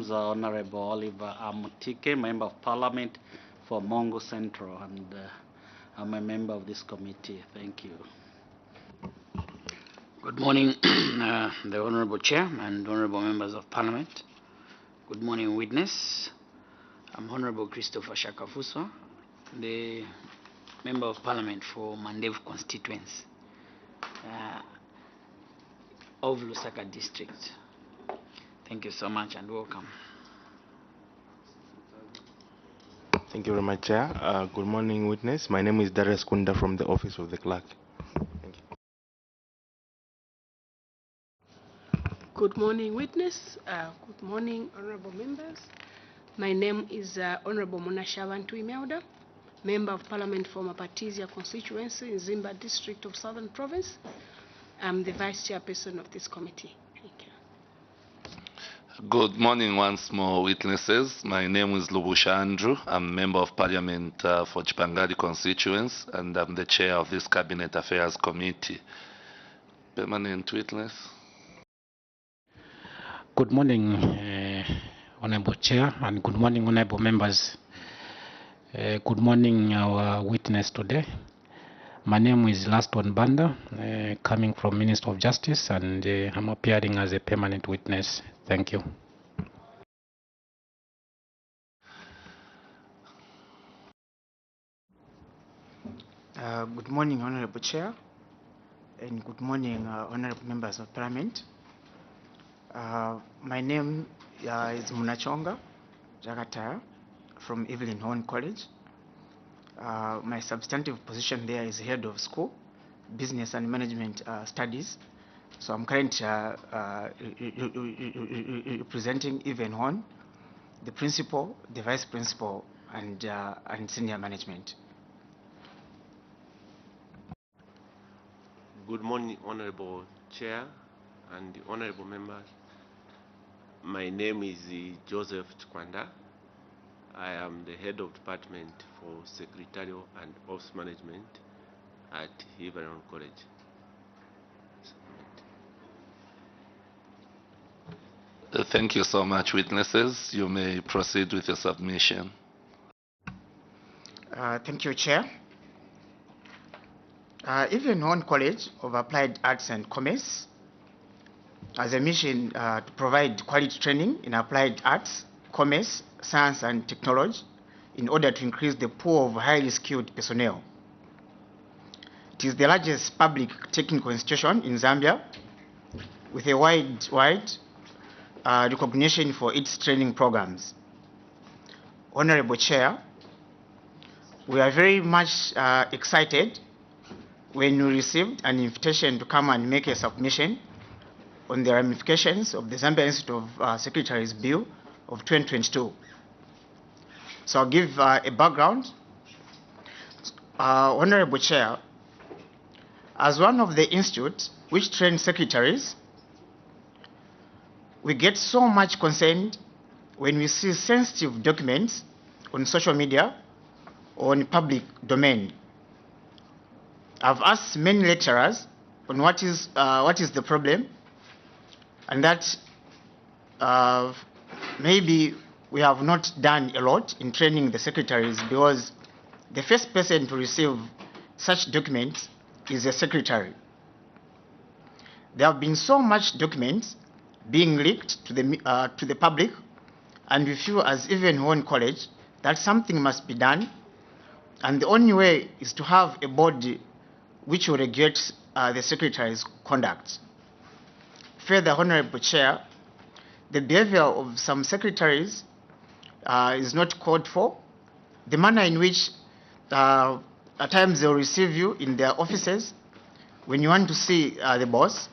name's Honorable Oliver Amutike, Member of Parliament for Mongo Central, and I'm a member of this committee. Thank you. Good morning, the Honorable Chair and Honorable Members of Parliament. Good morning, witness. I'm Honorable Christopher Shakafuswa, the Member of Parliament for N.A.B constituency of Lusaka District. Thank you so much and welcome. Thank you very much, Chair. Good morning, witness. My name is Darius Kunda from the Office of the Clerk. Thank you. Good morning, witness. Good morning, honorable members. My name is Honorable Munashabantu Imelda, Member of Parliament for Mapatizia constituency in Zambia District of Southern Province. I'm the Vice Chairperson of this committee. Thank you. Good morning once more, witnesses. My name is Lubusha Andrew. I'm Member of Parliament for Chipangari constituency, and I'm the Chair of this Cabinet Affairs Committee. Permanent witness. Good morning, Honorable Chair, and good morning, Honorable Members. Good morning, our witness today. My name is Laston Banda, coming from Minister of Justice, and I'm appearing as a permanent witness. Thank you. Good morning, Honorable Chair, and good morning, Honorable Members of Parliament. My name is Munachonga Jagataya from Evelyn Horn College. My substantive position there is Head of School, Business and Management Studies. So I'm currently representing Evelyn Horn, the Principal, the Vice Principal, and Senior Management. Good morning, Honorable Chair and Honorable Members. My name is Joseph Chikwanda. I am the Head of Department for Secretarial and Office Management at Evelyn College. Thank you so much, witnesses. You may proceed with your submission. Thank you, Chair. Evelyn Horn College of Applied Arts and Commerce has a mission to provide quality training in applied arts, commerce, science and technology in order to increase the pool of highly skilled personnel. It is the largest public technical institution in Zambia with a wide recognition for its training programs. Honorable Chair, we are very much excited when we received an invitation to come and make a submission on the ramifications of the Zambia Institute of Secretaries Bill of 2022. So I'll give a background. Honorable Chair, as one of the institutes which train secretaries, we get so much concerned when we see sensitive documents on social media or in public domain. I've asked many lecturers on what is the problem, and that maybe we have not done a lot in training the secretaries, because the first person to receive such documents is a secretary. There have been so much documents being leaked to the public, and we feel as even Horn College that something must be done, and the only way is to have a body which will regulate the secretary's conduct. Further, Honorable Chair, the behavior of some secretaries is not called for. The manner in which at times they'll receive you in their offices when you want to see the boss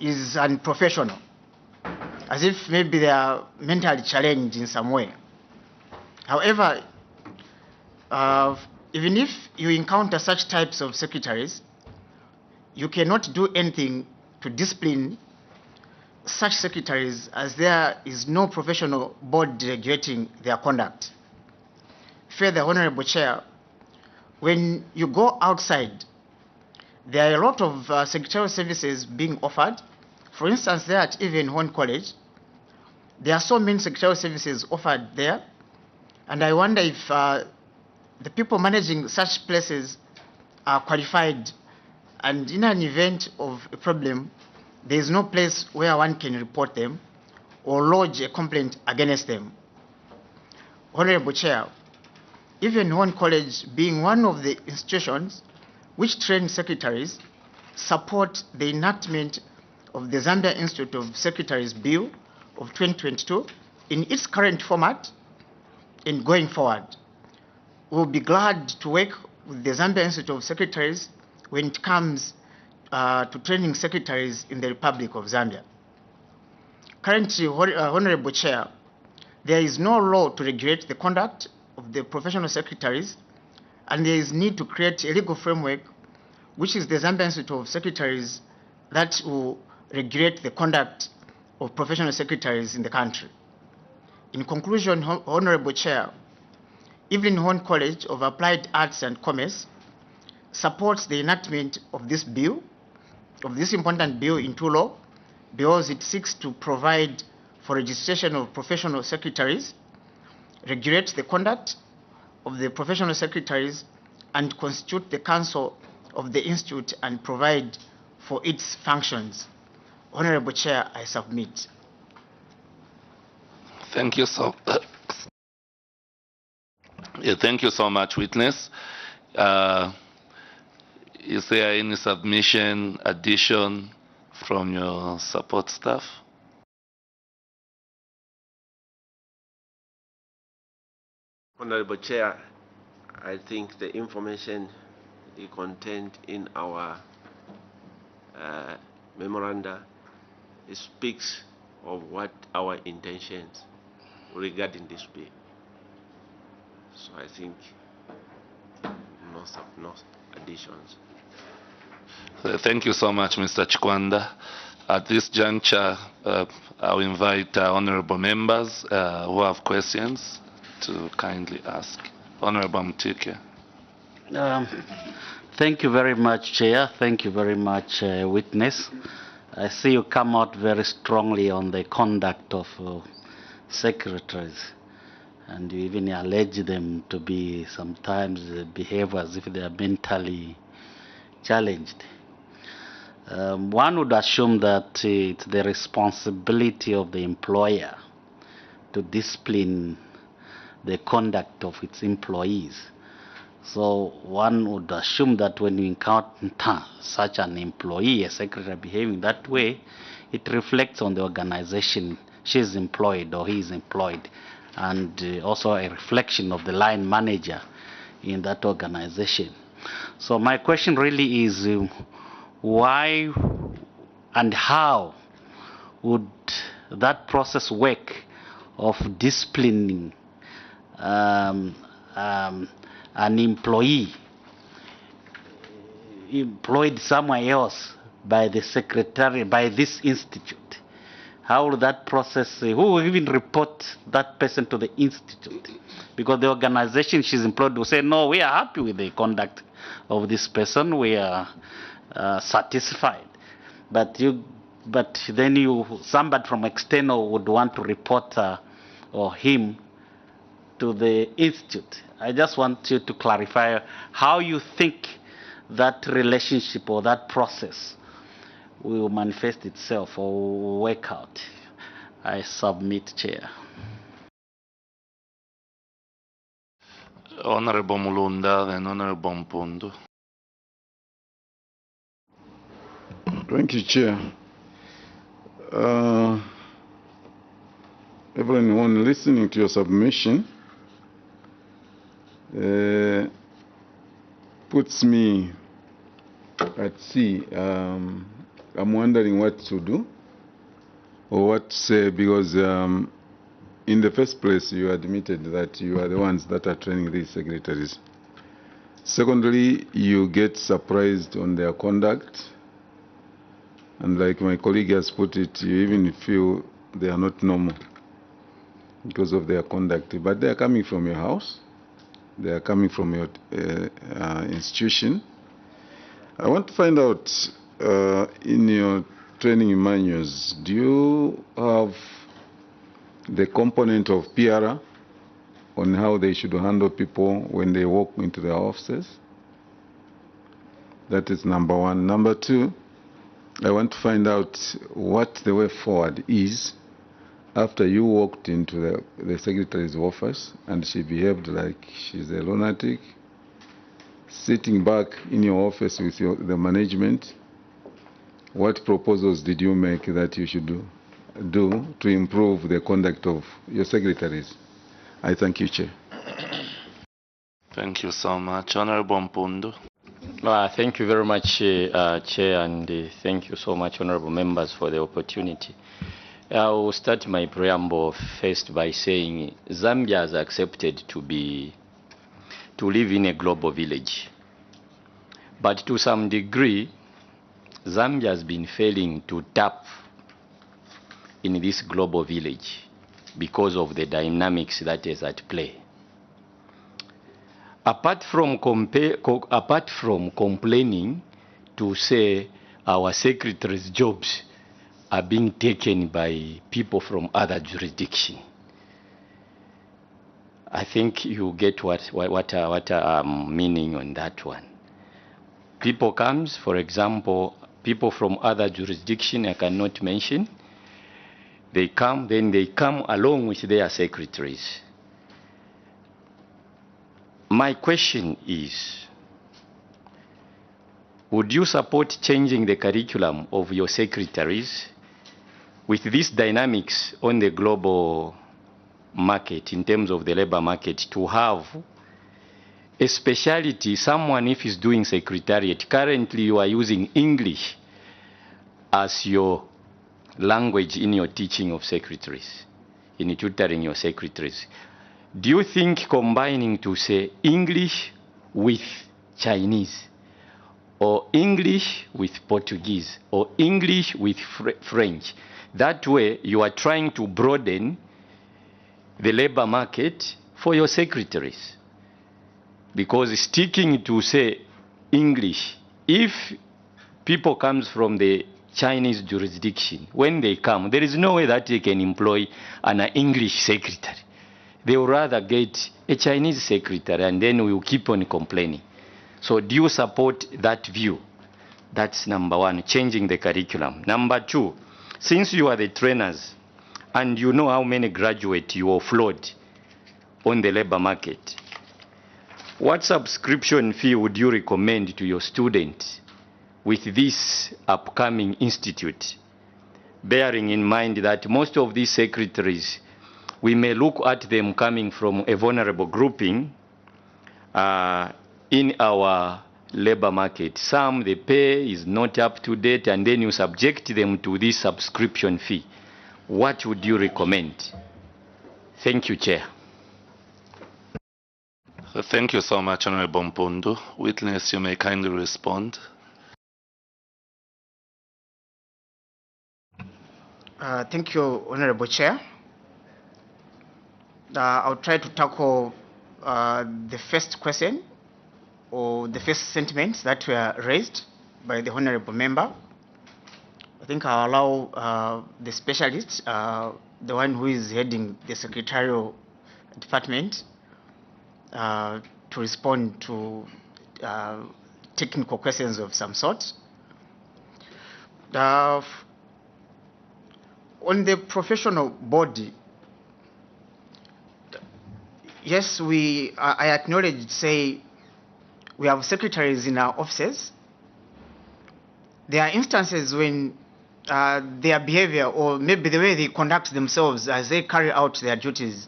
is unprofessional, as if maybe they are mentally challenged in some way. However, even if you encounter such types of secretaries, you cannot do anything to discipline such secretaries, as there is no professional board regulating their conduct. Further, Honorable Chair, when you go outside, there are a lot of secretarial services being offered. For instance, there at even Horn College, There are so many secretarial services offered there, and I wonder if the people managing such places are qualified, and in an event of a problem, there is no place where one can report them or lodge a complaint against them. Honorable Chair, even Horn College, being one of the institutions which train secretaries, support the enactment of the Zambia Institute of Secretaries Bill of 2022 in its current format and going forward. We'll be glad to work with the Zambia Institute of Secretaries when it comes to training secretaries in the Republic of Zambia. Currently, Honorable Chair, there is no law to regulate the conduct of the professional secretaries, and there is need to create a legal framework, which is the Zambia Institute of Secretaries, that will regulate the conduct of professional secretaries in the country. In conclusion, Honorable Chair, Evelyn Horn College of Applied Arts and Commerce supports the enactment of this bill, of this important bill into law, because it seeks to provide for registration of professional secretaries, regulate the conduct of the professional secretaries, and constitute the council of the institute and provide for its functions. Honorable Chair, I submit. Thank you so. Thank you so much, witness. Is there any submission, addition from your support staff? Honorable Chair, I think the information contained in our memoranda speaks of what our intentions regarding this bill. So I think no additions. Thank you so much, Mr. Chikwanda. At this juncture, I'll invite honorable members who have questions to kindly ask. Honorable Mutike. Thank you very much, Chair. Thank you very much, witness. I see you come out very strongly on the conduct of secretaries, and you even allege them to be sometimes behave as if they are mentally challenged. One would assume that it's the responsibility of the employer to discipline the conduct of its employees. So one would assume that when you encounter such an employee, a secretary behaving that way, it reflects on the organization she's employed or he is employed, and also a reflection of the line manager in that organization. So my question really is, why and how would that process work of disciplining an employee employed somewhere else by the secretary, by this institute? How will that process, who will even report that person to the institute? Because the organization she's employed will say, no, we are happy with the conduct of this person, we are satisfied. But then somebody from external would want to report or him to the institute. I just want you to clarify how you think that relationship or that process will manifest itself or will work out. I submit, Chair. Honorable Mulunda and Honorable Mpundu. Thank you, Chair. Everyone listening to your submission puts me at sea. I'm wondering what to do or what to say, because in the first place you admitted that you are the ones that are training these secretaries. Secondly, you get surprised on their conduct, and like my colleague has put it, you even feel they are not normal because of their conduct. But they are coming from your house, they are coming from your institution. I want to find out, in your training manuals, do you have the component of PR on how they should handle people when they walk into their offices. That is number one. Number two, I want to find out what the way forward is after you walked into the secretary's office and she behaved like she's a lunatic, sitting back in your office with the management. What proposals did you make that you should do to improve the conduct of your secretaries? I thank you, Chair. Thank you so much. Honorable Mpundu. Thank you very much, Chair, and thank you so much, honorable members, for the opportunity. I will start my preamble first by saying Zambia has accepted to live in a global village. But to some degree, Zambia has been failing to tap in this global village because of the dynamics that is at play. Apart from complaining to say our secretaries' jobs are being taken by people from other jurisdictions, I think you get what I'm meaning on that one. People comes, for example, people from other jurisdictions I cannot mention. They come, then they come along with their secretaries. My question is, would you support changing the curriculum of your secretaries with these dynamics on the global market in terms of the labor market to have a specialty, someone if is doing secretariat, currently you are using English as your language in your teaching of secretaries, in tutoring your secretaries. Do you think combining to say English with Chinese, or English with Portuguese, or English with French, that way you are trying to broaden the labor market for your secretaries? Because sticking to say English, if people comes from the Chinese jurisdiction, when they come, there is no way that they can employ an English secretary. They would rather get a Chinese secretary, and then we will keep on complaining. So do you support that view? That's number one, changing the curriculum. Number two, since you are the trainers and you know how many graduates you offload on the labor market, what subscription fee would you recommend to your students with this upcoming institute, bearing in mind that most of these secretaries, we may look at them coming from a vulnerable grouping in our labor market. Some, the pay is not up to date, and then you subject them to this subscription fee. What would you recommend? Thank you, Chair. Thank you so much, Honorable Mpundu. Witness, you may kindly respond. Thank you, Honorable Chair. I'll try to tackle the first question or the first sentiments that were raised by the Honorable Member. I think I'll allow the specialist, the one who is heading the Secretarial Department, to respond to technical questions of some sort. On the professional body, yes, I acknowledge, say, we have secretaries in our offices. There are instances when their behavior, or maybe the way they conduct themselves as they carry out their duties,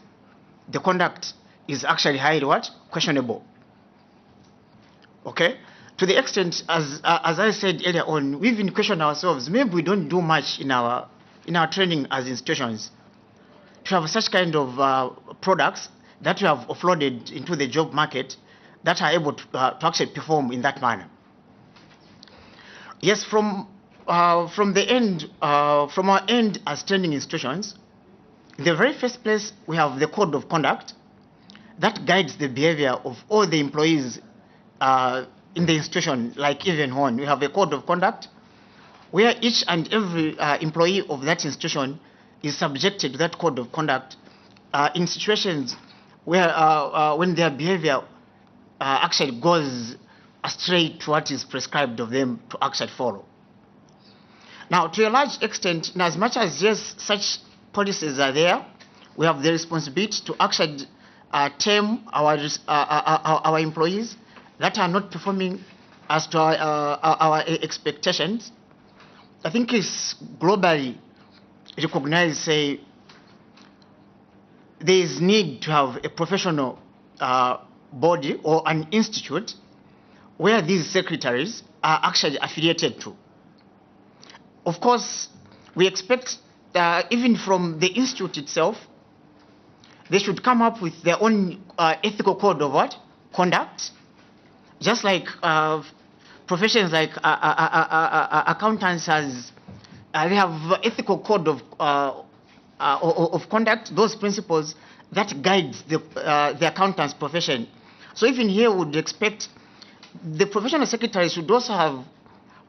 the conduct is actually highly questionable. Okay? To the extent, as I said earlier on, we even question ourselves, maybe we don't do much in our training as institutions to have such kind of products that we have offloaded into the job market that are able to actually perform in that manner. Yes, from our end as training institutions, in the very first place, we have the code of conduct that guides the behavior of all the employees in the institution, like even when we have a code of conduct where each and every employee of that institution is subjected to that code of conduct in situations where when their behavior actually goes astray to what is prescribed of them to actually follow. Now, to a large extent, in as much as yes, such policies are there, we have the responsibility to actually tame our employees that are not performing as to our expectations. I think it's globally recognized, say, there is need to have a professional body or an institute where these secretaries are actually affiliated to. Of course, we expect even from the institute itself, they should come up with their own ethical code of what? Conduct. Just like professions like accountants has, they have ethical code of conduct, those principles that guide the accountant's profession. So even here we would expect the professional secretaries should also have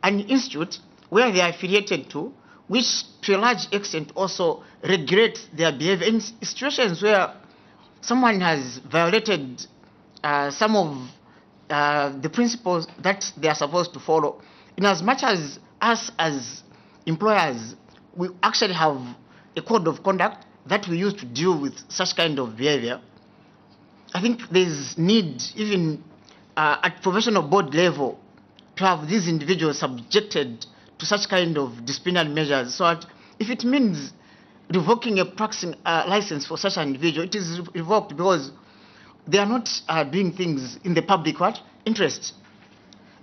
an institute where they are affiliated to, which to a large extent also regulates their behavior in situations where someone has violated some of the principles that they are supposed to follow. In as much as us as employers, we actually have a code of conduct that we use to deal with such kind of behavior, I think there's need even at professional board level to have these individuals subjected to such kind of disciplinary measures, so that if it means revoking a practicing license for such an individual, it is revoked because they are not doing things in the public interest.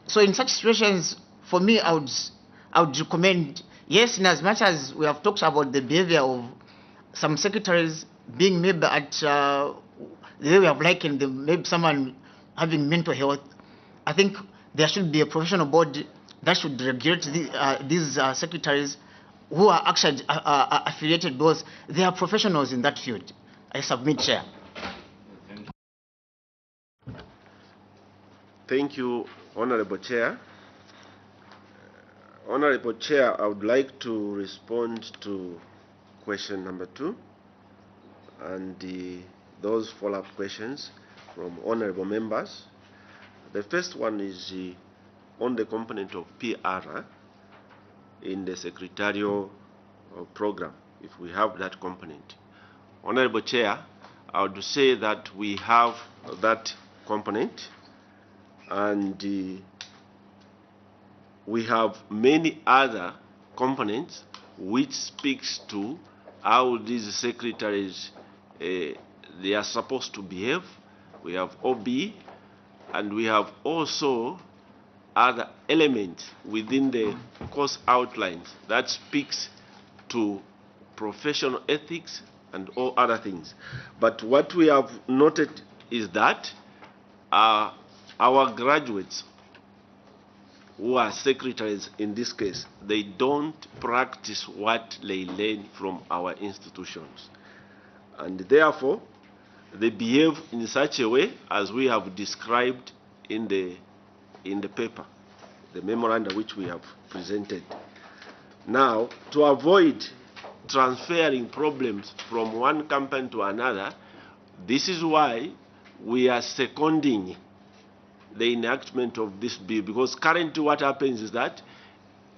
So in such situations, for me, I would recommend, yes, in as much as we have talked about the behavior of some secretaries being maybe at the way we have likened them, maybe someone having mental health, I think there should be a professional body that should regulate these secretaries who are actually affiliated because they are professionals in that field. I submit, Chair. Thank you, Honorable Chair. Honorable Chair, I would like to respond to question number 2 and those follow-up questions from honorable members. The first one is on the component of PR in the secretarial program, if we have that component. Honorable Chair, I would say that we have that component, and we have many other components which speaks to how these secretaries they are supposed to behave. We have OB, and we have also other elements within the course outlines that speaks to professional ethics and all other things. But what we have noted is that our graduates who are secretaries in this case, they don't practice what they learn from our institutions. And therefore, they behave in such a way as we have described in the paper, the memorandum which we have presented. Now, to avoid transferring problems from one company to another, this is why we are seconding the enactment of this bill, because currently what happens is that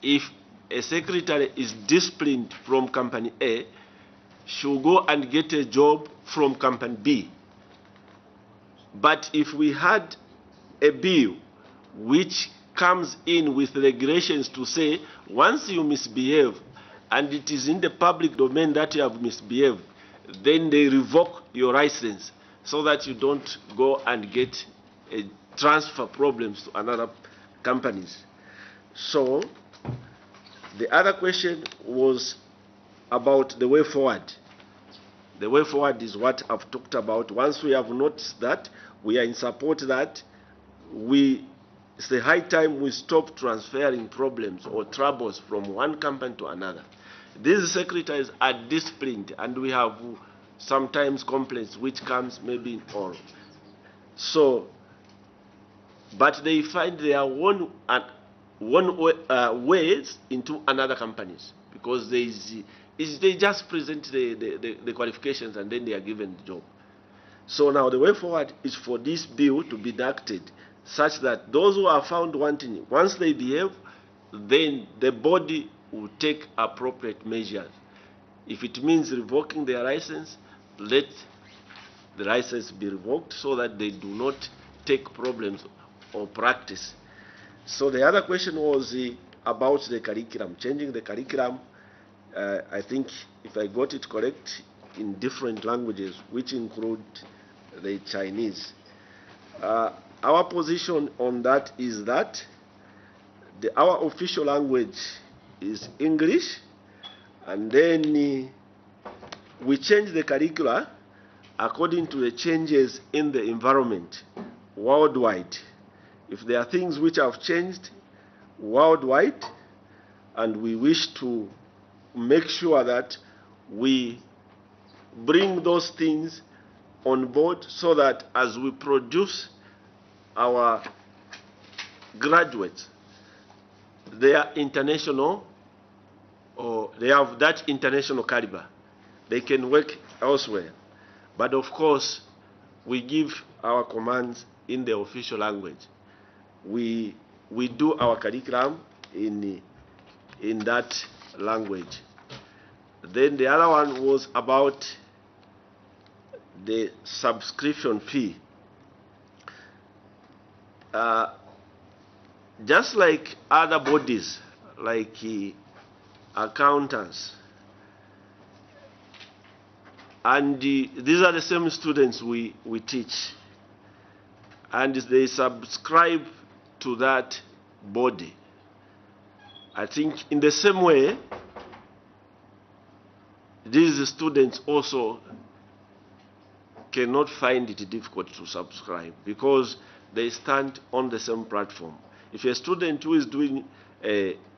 if a secretary is disciplined from company A, she'll go and get a job from company B. But if we had a bill which comes in with regulations to say once you misbehave and it is in the public domain that you have misbehaved, then they revoke your license so that you don't go and get a transfer problems to another companies. So the other question was about the way forward. The way forward is what I've talked about. Once we have noticed that, we are in support that it's the high time we stop transferring problems or troubles from one company to another. These secretaries are disciplined, and we have sometimes complaints which comes maybe in oral. So, but they find their own ways into another companies, because there is is they just present the qualifications and then they are given the job. So now the way forward is for this bill to be enacted such that those who are found wanting, once they behave, then the body will take appropriate measures. If it means revoking their license, let the license be revoked so that they do not take problems or practice. So the other question was about the curriculum, changing the curriculum. I think if I got it correct, in different languages, which include the Chinese. Our position on that is that our official language is English, and then we change the curricula according to the changes in the environment worldwide. If there are things which have changed worldwide, and we wish to make sure that we bring those things on board so that as we produce our graduates, they are international, or they have that international caliber. They can work elsewhere. But of course, we give our commands in the official language. We do our curriculum in that language. Then the other one was about the subscription fee. Just like other bodies, like accountants, and these are the same students we teach, and they subscribe to that body. I think in the same way, these students also cannot find it difficult to subscribe because they stand on the same platform. If a student who is doing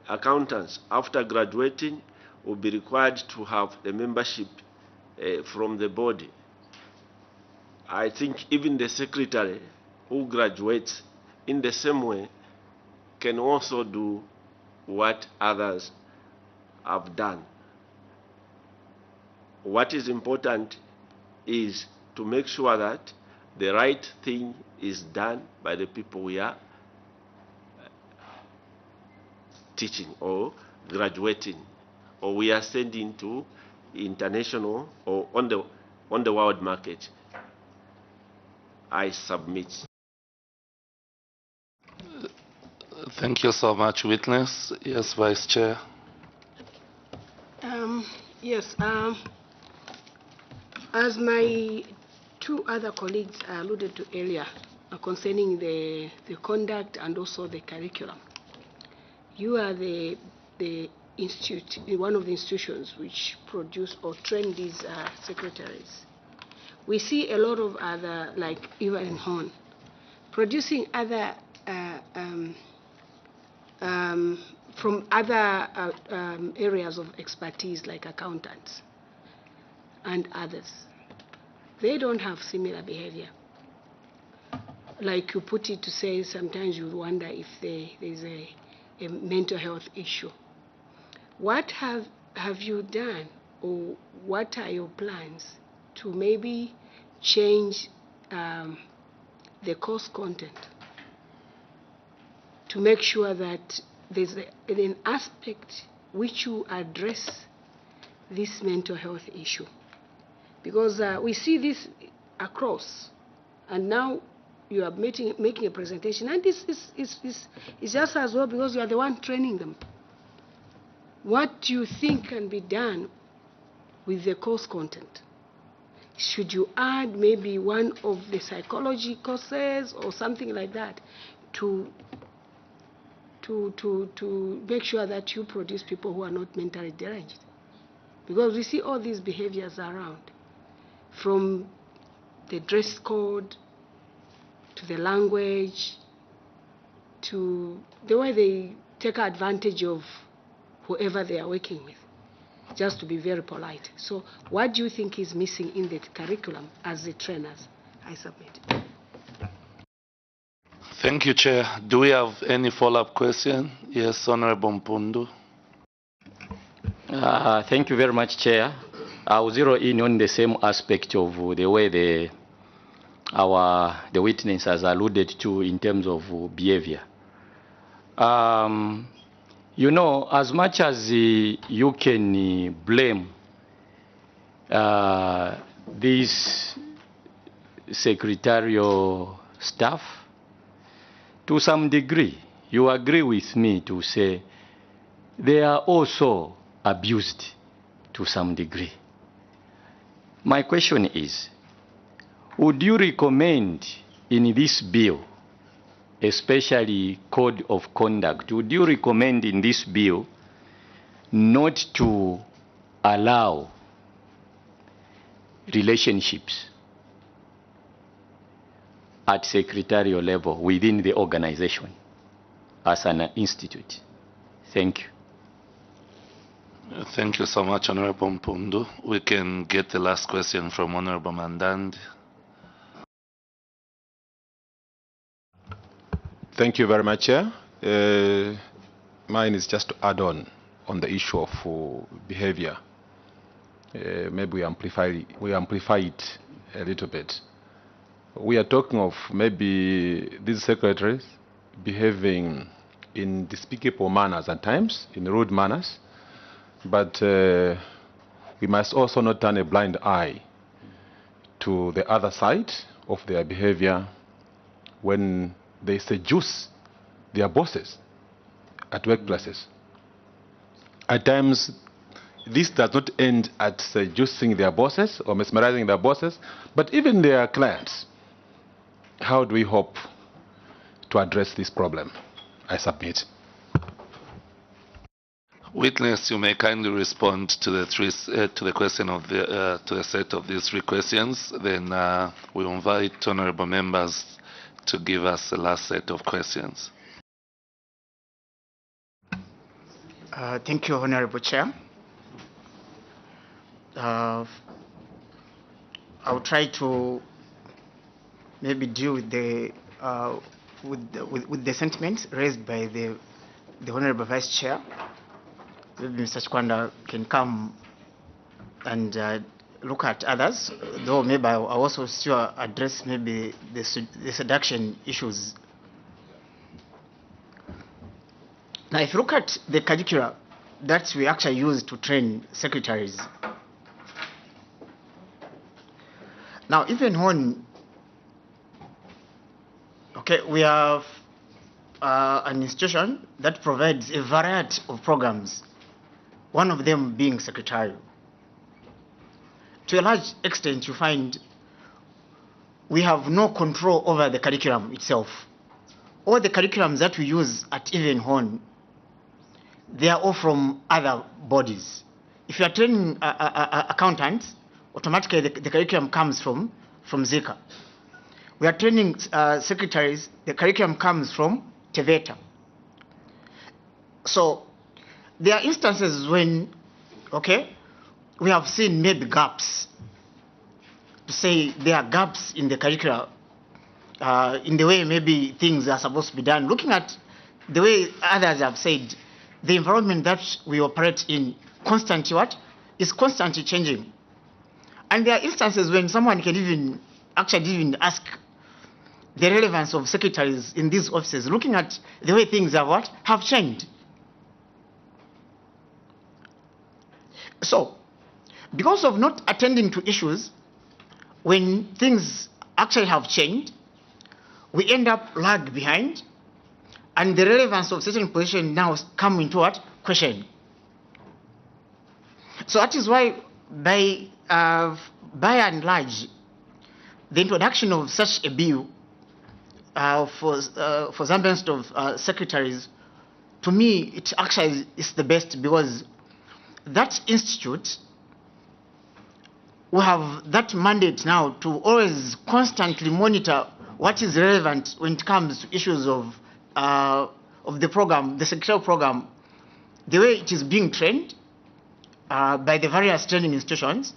accountants after graduating will be required to have the membership from the body, I think even the secretary who graduates in the same way can also do what others have done. What is important is to make sure that the right thing is done by the people we are teaching or graduating, or we are sending to international or on the world market. I submit. Thank you so much, witness. Yes, Vice Chair. Yes. As my two other colleagues alluded to earlier concerning the conduct and also the curriculum, you are the institute, one of the institutions which produce or train these secretaries. We see a lot of other, like even in Horn, producing other from other areas of expertise like accountants and others. They don't have similar behavior. Like you put it to say, sometimes you wonder if there's a mental health issue. What have you done, or what are your plans to maybe change the course content to make sure that there's an aspect which you address this mental health issue? Because we see this across, and now you are making a presentation, and this is just as well because you are the one training them. What do you think can be done with the course content? Should you add maybe one of the psychology courses or something like that to make sure that you produce people who are not mentally deranged? Because we see all these behaviors around, from the dress code to the language to the way they take advantage of whoever they are working with, just to be very polite. So what do you think is missing in the curriculum as the trainers? I submit. Thank you, Chair. Do we have any follow-up question? Yes, Honorable Mpundu. Thank you very much, Chair. I'll zero in on the same aspect of the way the witness has alluded to in terms of behavior. You know, as much as you can blame this secretarial staff, to some degree, you agree with me to say they are also abused to some degree. My question is, would you recommend in this bill, especially code of conduct, would you recommend in this bill not to allow relationships at secretarial level within the organization as an institute? Thank you. Thank you so much, Honorable Mpundu. We can get the last question from Honorable Mandandi. Thank you very much, Chair. Mine is just to add on the issue of behavior. Maybe we amplify it a little bit. We are talking of maybe these secretaries behaving in despicable manners at times, in rude manners, but we must also not turn a blind eye to the other side of their behavior when they seduce their bosses at workplaces. At times, this does not end at seducing their bosses or mesmerizing their bosses, but even their clients. How do we hope to address this problem? I submit. Witness, you may kindly respond to the question of to the set of these three questions. Then we invite honourable members to give us the last set of questions. Thank you, Honorable Chair. I'll try to maybe deal with the sentiments raised by the Honorable Vice Chair. Maybe Mr. Chikwanda can come and look at others, though maybe I'll also still address maybe the seduction issues. Now, if you look at the curricula that we actually use to train secretaries, now even when, okay, we have an institution that provides a variety of programs, one of them being secretarial. To a large extent, you find we have no control over the curriculum itself. All the curriculums that we use at Even Horn, they are all from other bodies. If you are training accountants, automatically the curriculum comes from Zika. We are training secretaries, the curriculum comes from Teveta. So there are instances when, okay, we have seen maybe gaps, to say there are gaps in the curricula, in the way maybe things are supposed to be done. Looking at the way others have said, the environment that we operate in is constantly changing. And there are instances when someone can even ask the relevance of secretaries in these offices, looking at the way things have changed. So, because of not attending to issues, when things actually have changed, we end up lag behind, and the relevance of certain positions now come into question. So that is why, by and large, the introduction of such a bill for Zambian of secretaries, to me, it actually is the best, because that institute will have that mandate now to always constantly monitor what is relevant when it comes to issues of the program, the secretarial program, the way it is being trained by the various training institutions,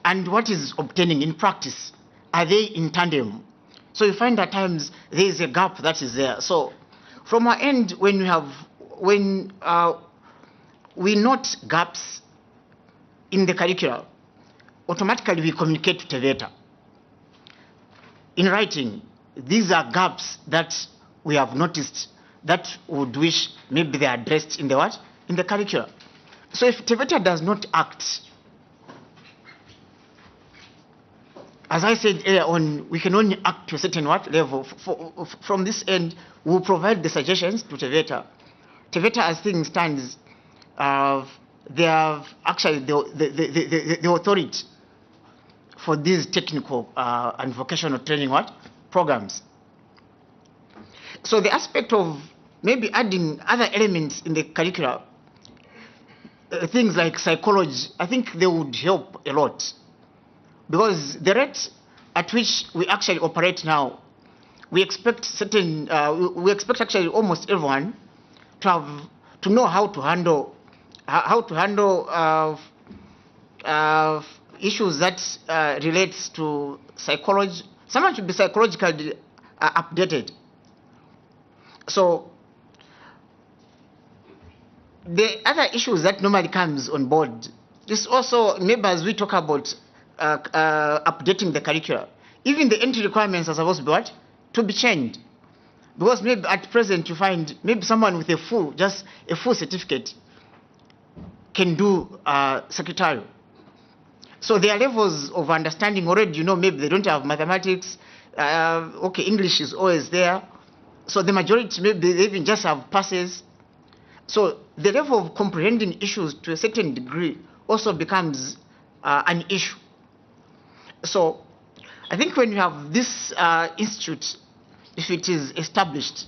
and what is obtaining in practice. Are they in tandem? So you find at times there is a gap that is there. So from our end, when we note gaps in the curriculum, automatically we communicate to TVETA. In writing, these are gaps that we have noticed that would wish maybe they are addressed in the what? In the curriculum. So if TVETA does not act, as I said earlier on, we can only act to a certain what level. From this end, we will provide the suggestions to TVETA. TVETA, as things stands, they have actually the authority for these technical and vocational training programs. So the aspect of maybe adding other elements in the curriculum, things like psychology, I think they would help a lot. Because the rate at which we actually operate now, we expect actually almost everyone to know how to handle issues that relates to psychology. Someone should be psychologically updated. So the other issues that normally comes on board is also, maybe as we talk about updating the curriculum, even the entry requirements are supposed to be what? To be changed. Because maybe at present you find maybe someone with a full certificate can do secretarial. So there are levels of understanding already, maybe they don't have mathematics, okay, English is always there. So the majority, maybe they even just have passes. So the level of comprehending issues to a certain degree also becomes an issue. So I think when you have this institute, if it is established,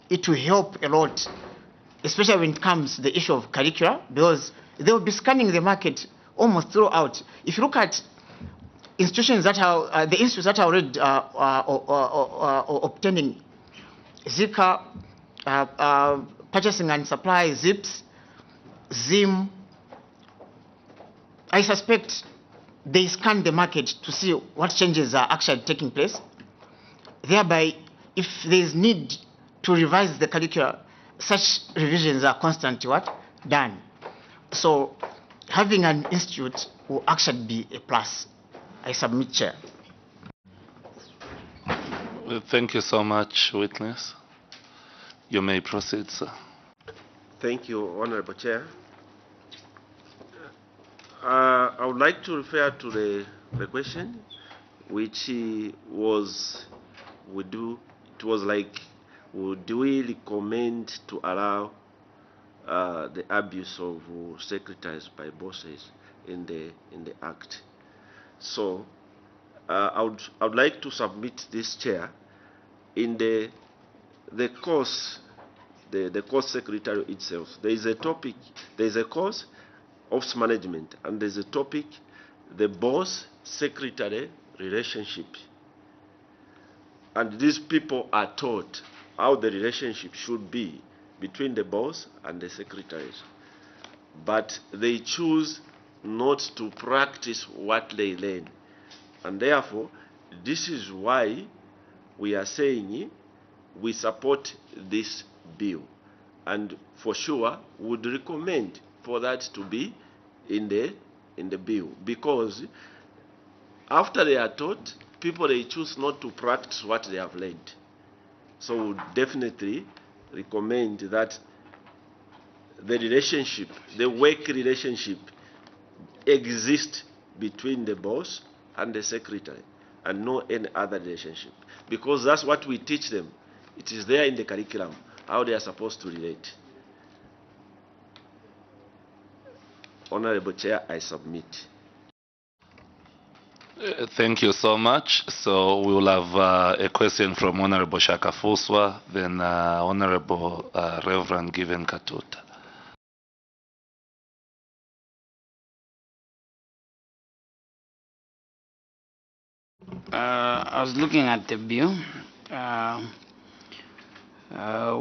it will help a lot, especially when it comes to the issue of curricula, because they will be scanning the market almost throughout. If you look at institutions that are, the institutes that are already obtaining Zika, purchasing and supply, ZIPS, ZIM, I suspect they scan the market to see what changes are actually taking place. Thereby, if there is need to revise the curricula, such revisions are constantly done. So having an institute will actually be a plus. I submit, Chair. Thank you so much, witness. You may proceed, sir. Thank you, Honorable Chair. I would like to refer to the question, which was, would we recommend to allow the abuse of secretaries by bosses in the Act? So I would like to submit this, Chair. In the course, the course secretary itself, there is a topic, there is a course, office management, and there's a topic, the boss-secretary relationship. And these people are taught how the relationship should be between the boss and the secretaries. But they choose not to practice what they learn. And therefore, this is why we are saying we support this bill. And for sure, would recommend for that to be in the bill, because after they are taught, people, they choose not to practice what they have learned. So we definitely recommend that the relationship, the work relationship, exists between the boss and the secretary, and no any other relationship, because that's what we teach them. It is there in the curriculum, how they are supposed to relate. Honorable Chair, I submit. Thank you so much. So we will have a question from Honorable Shaka Fuswa, then Honorable Reverend Given Katuta. I was looking at the bill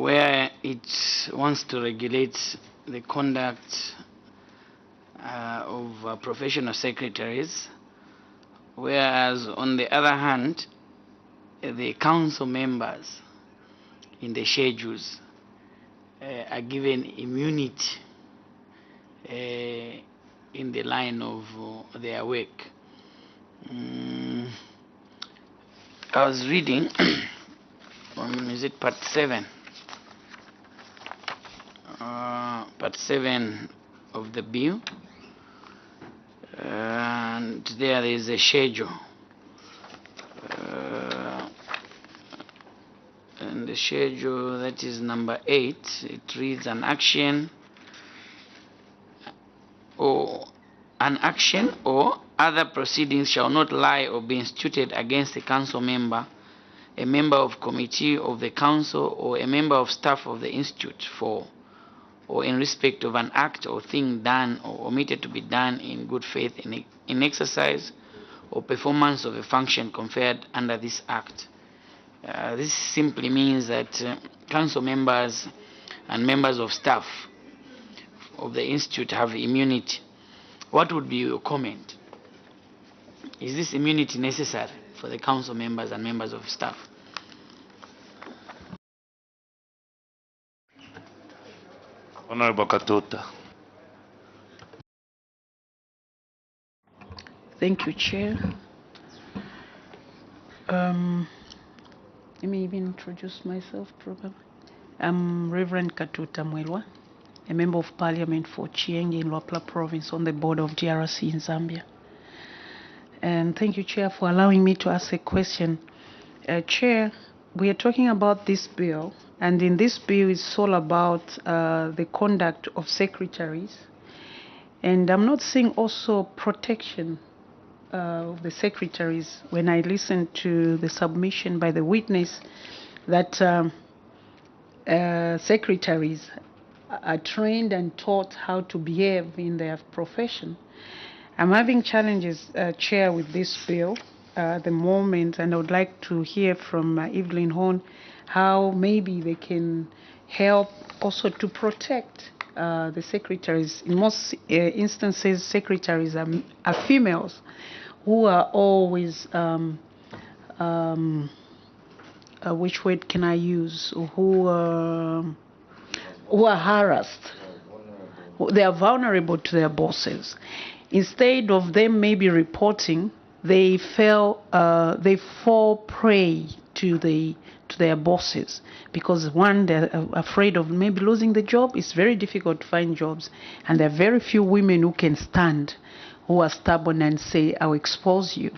where it wants to regulate the conduct of professional secretaries, whereas on the other hand, the council members in the schedules are given immunity in the line of their work. I was reading, is it part 7? Part 7 of the bill, and there is a schedule. And the schedule, that is number 8, it reads an action or other proceedings shall not lie or be instituted against a council member, a member of committee of the council, or a member of staff of the institute for or in respect of an act or thing done or omitted to be done in good faith in exercise or performance of a function conferred under this act. This simply means that council members and members of staff of the institute have immunity. What would be your comment? Is this immunity necessary for the council members and members of staff? Honorable Katuta. Thank you, Chair. Let me even introduce myself properly. I'm Reverend Katuta Mwelwa, a Member of Parliament for Chienge in Luapula Province on the board of DRC in Zambia. And thank you, Chair, for allowing me to ask a question. Chair, we are talking about this bill, and in this bill it's all about the conduct of secretaries. And I'm not seeing also protection of the secretaries when I listened to the submission by the witness that secretaries are trained and taught how to behave in their profession. I'm having challenges, Chair, with this bill at the moment, and I would like to hear from Evelyn Horn how maybe they can help also to protect the secretaries. In most instances, secretaries are females who are always, which word can I use, who are harassed. They are vulnerable to their bosses. Instead of them maybe reporting, they fall prey to their bosses, because one, they're afraid of maybe losing the job. It's very difficult to find jobs, and there are very few women who can stand, who are stubborn and say, I'll expose you.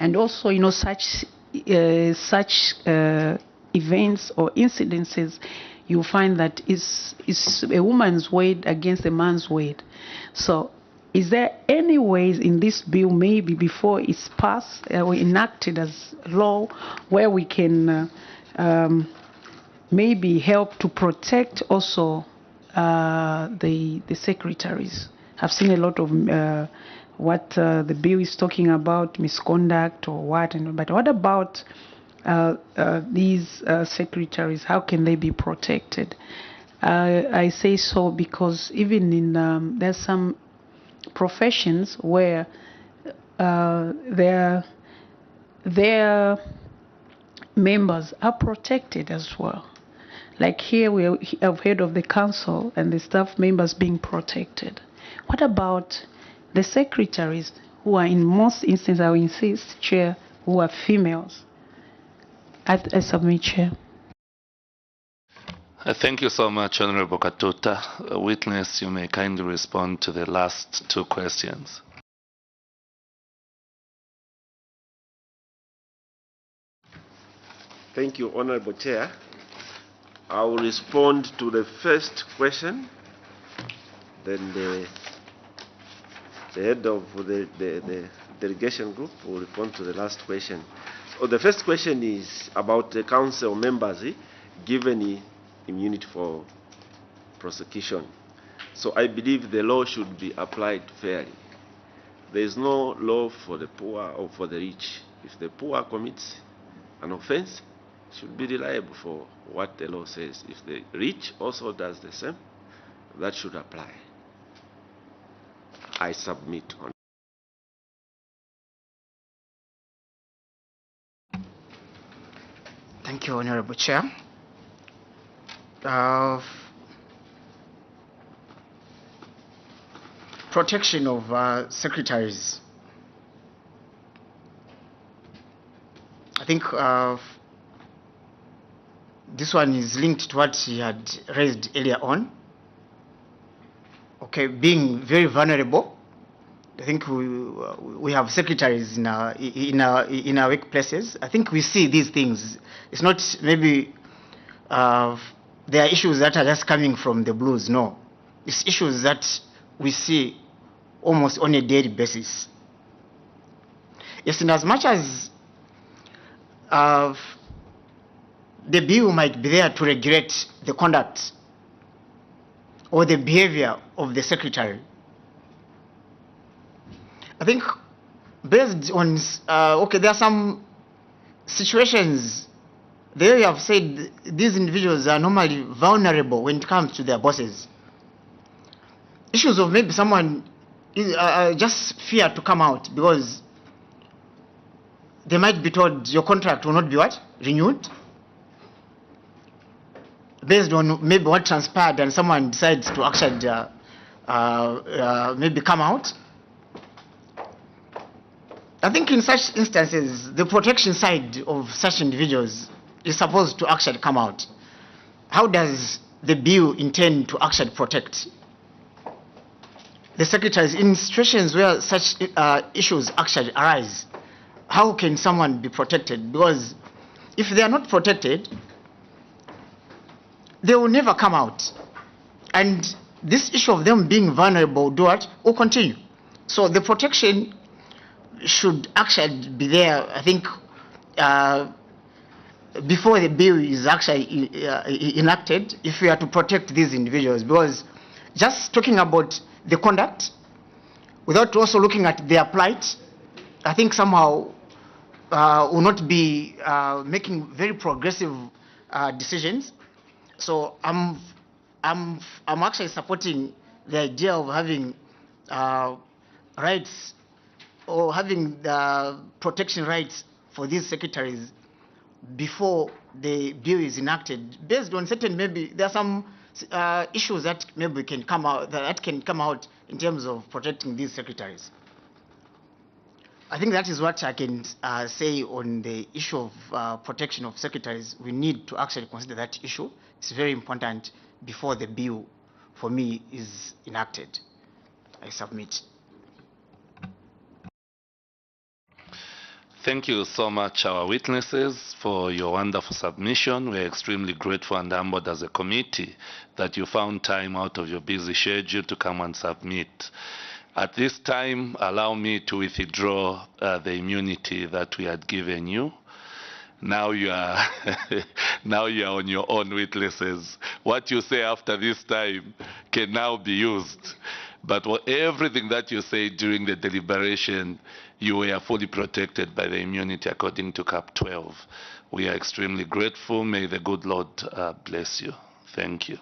And also, you know, such events or incidences, you find that it's a woman's word against a man's word. So is there any ways in this bill, maybe before it's passed or enacted as law, where we can maybe help to protect also the secretaries? I've seen a lot of what the bill is talking about, misconduct or what, but what about these secretaries? How can they be protected? I say so because even in there's some professions where their members are protected as well. Like here, we have heard of the council and the staff members being protected. What about the secretaries who are, in most instances, I will insist, Chair, who are females? I submit, Chair. Thank you so much, Honorable Katuta. Witness, you may kindly respond to the last two questions. Thank you, Honorable Chair. I will respond to the first question, then the head of the delegation group will respond to the last question. So the first question is about the council members given immunity for prosecution. So I believe the law should be applied fairly. There is no law for the poor or for the rich. If the poor commits an offense, it should be reliable for what the law says. If the rich also does the same, that should apply. I submit on. Thank you, Honorable Chair. protection of secretaries. I think this one is linked to what he had raised earlier on. Okay, being very vulnerable. I think we have secretaries in our workplaces. I think we see these things. It's not maybe there are issues that are just coming from the blues. No, it's issues that we see almost on a daily basis. Yes, in as much as the bill might be there to regulate the conduct or the behavior of the secretary, I think based on, okay, there are some situations there you have said these individuals are normally vulnerable when it comes to their bosses. Issues of maybe someone just fear to come out because they might be told your contract will not be what? Renewed. Based on maybe what transpired and someone decides to actually maybe come out. I think in such instances, the protection side of such individuals is supposed to actually come out. How does the bill intend to actually protect the secretaries in situations where such issues actually arise? How can someone be protected? Because if they are not protected, they will never come out. And this issue of them being vulnerable will continue. So the protection should actually be there, I think, before the bill is actually enacted, if we are to protect these individuals. Because just talking about the conduct without also looking at their plight, I think somehow will not be making very progressive decisions. So I'm actually supporting the idea of having rights or having the protection rights for these secretaries before the bill is enacted, based on certain, maybe there are some issues that maybe can come out in terms of protecting these secretaries. I think that is what I can say on the issue of protection of secretaries. We need to actually consider that issue. It's very important before the bill, for me, is enacted. I submit. Thank you so much, our witnesses, for your wonderful submission. We're extremely grateful and humbled as a committee that you found time out of your busy schedule to come and submit. At this time, allow me to withdraw the immunity that we had given you. Now you are now you are on your own, witnesses. What you say after this time can now be used. But everything that you say during the deliberation, you were fully protected by the immunity according to Cap 12. We are extremely grateful. May the good Lord bless you. Thank you.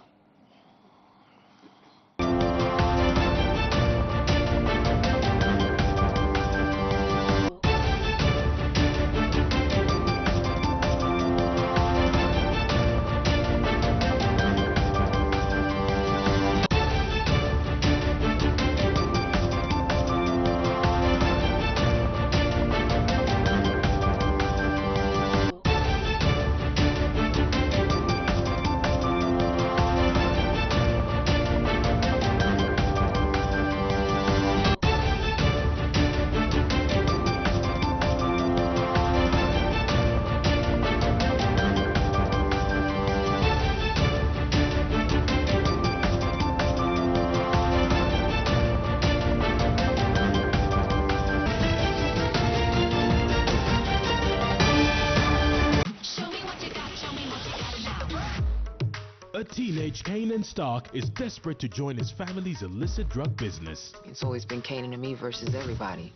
Teenage Kanan Stark is desperate to join his family's illicit drug business. It's always been Kanan and me versus everybody.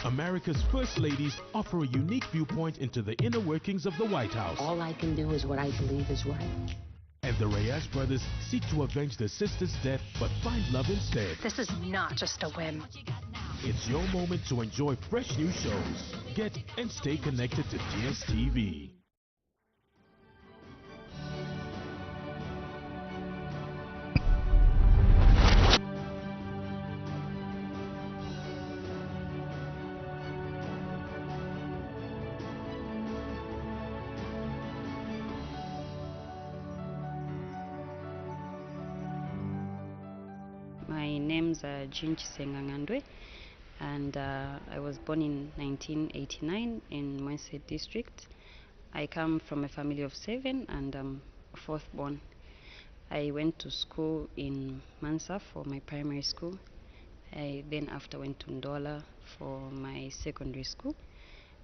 America's First Ladies offer a unique viewpoint into the inner workings of the White House. All I can do is what I believe is right. And the Reyes brothers seek to avenge their sister's death, but find love instead. This is not just a whim. It's your moment to enjoy fresh new shows. Get and stay connected to DSTV. My name's Jean Chisengangandwe, and I was born in 1989 in Mwese district. I come from a family of 7, and I'm fourth born. I went to school in Mansa for my primary school. I then after went to Ndola for my secondary school.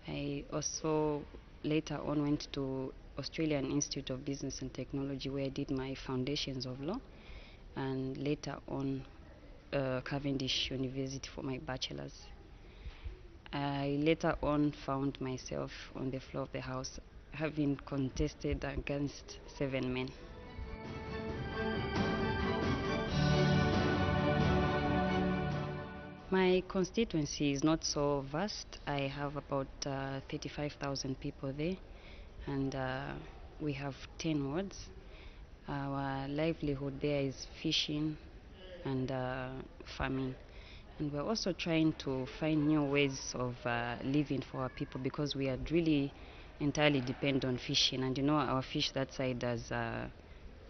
I also later on went to Australian Institute of Business and Technology, where I did my foundations of law, and later on Cavendish University for my bachelor's. I later on found myself on the floor of the House, having contested against 7 men. My constituency is not so vast. I have about 35,000 people there, and we have 10 wards. Our livelihood there is fishing and farming. And we're also trying to find new ways of living for our people, because we are really entirely depend on fishing. And you know, our fish that side has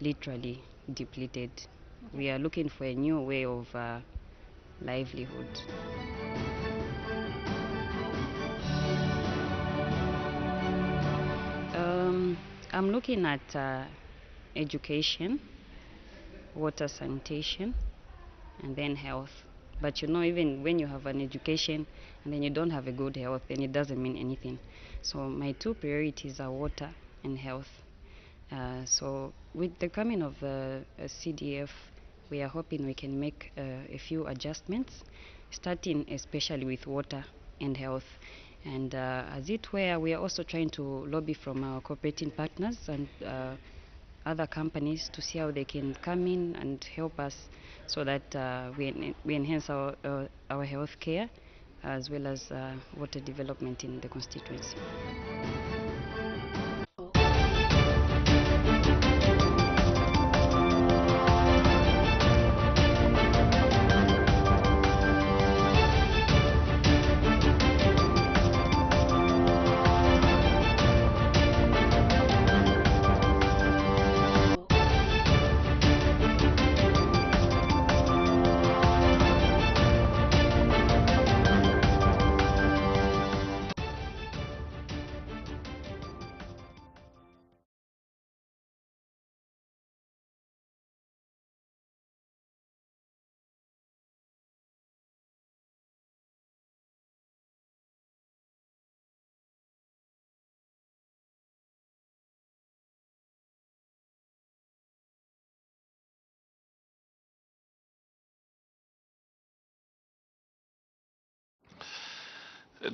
literally depleted. We are looking for a new way of livelihood. I'm looking at education, water sanitation, and then health. But you know, even when you have an education and then you don't have a good health, then it doesn't mean anything. So my 2 priorities are water and health. So with the coming of CDF, we are hoping we can make a few adjustments, starting especially with water and health. And as it were, we are also trying to lobby from our cooperating partners and other companies to see how they can come in and help us, so that we enhance our health care as well as water development in the constituency.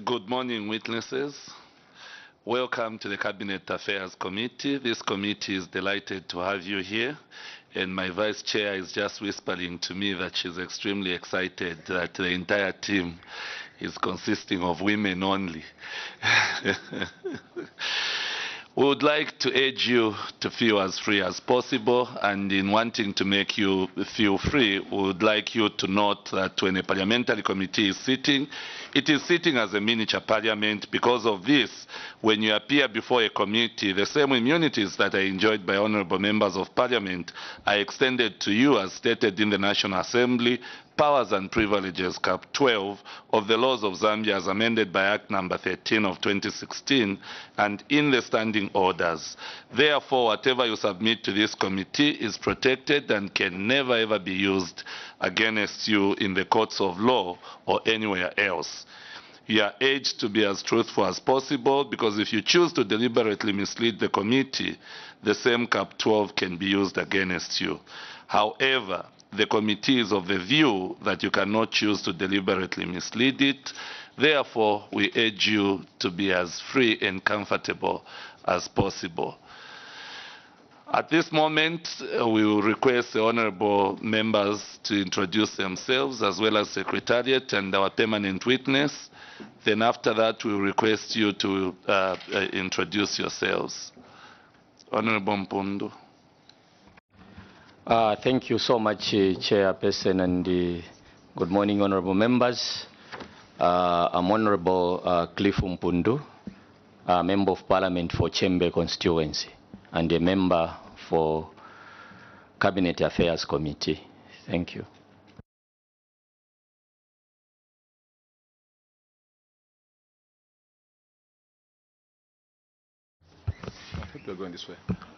Good morning, witnesses. Welcome to the Cabinet Affairs Committee. This committee is delighted to have you here, and my Vice Chair is just whispering to me that she's extremely excited that the entire team is consisting of women only. We would like to urge you to feel as free as possible, and in wanting to make you feel free, we would like you to note that when a parliamentary committee is sitting, it is sitting as a miniature parliament. Because of this, when you appear before a committee, the same immunities that are enjoyed by honorable members of parliament are extended to you as stated in the National Assembly Powers and Privileges Cap 12 of the laws of Zambia as amended by Act number 13 of 2016 and in the standing orders. Therefore, whatever you submit to this committee is protected and can never ever be used against you in the courts of law or anywhere else. You are urged to be as truthful as possible, because if you choose to deliberately mislead the committee, the same Cap 12 can be used against you. However, the committee is of the view that you cannot choose to deliberately mislead it. Therefore, we urge you to be as free and comfortable as possible. At this moment, we will request the honorable members to introduce themselves, as well as Secretariat and our permanent witness. Then after that, we will request you to introduce yourselves. Honorable Mpundu. Thank you so much, Chairperson, and good morning, honorable members. I'm Honorable Cliff Mpundu, Member of Parliament for Chembe constituency and a member for Cabinet Affairs Committee. Thank you. We're going this way.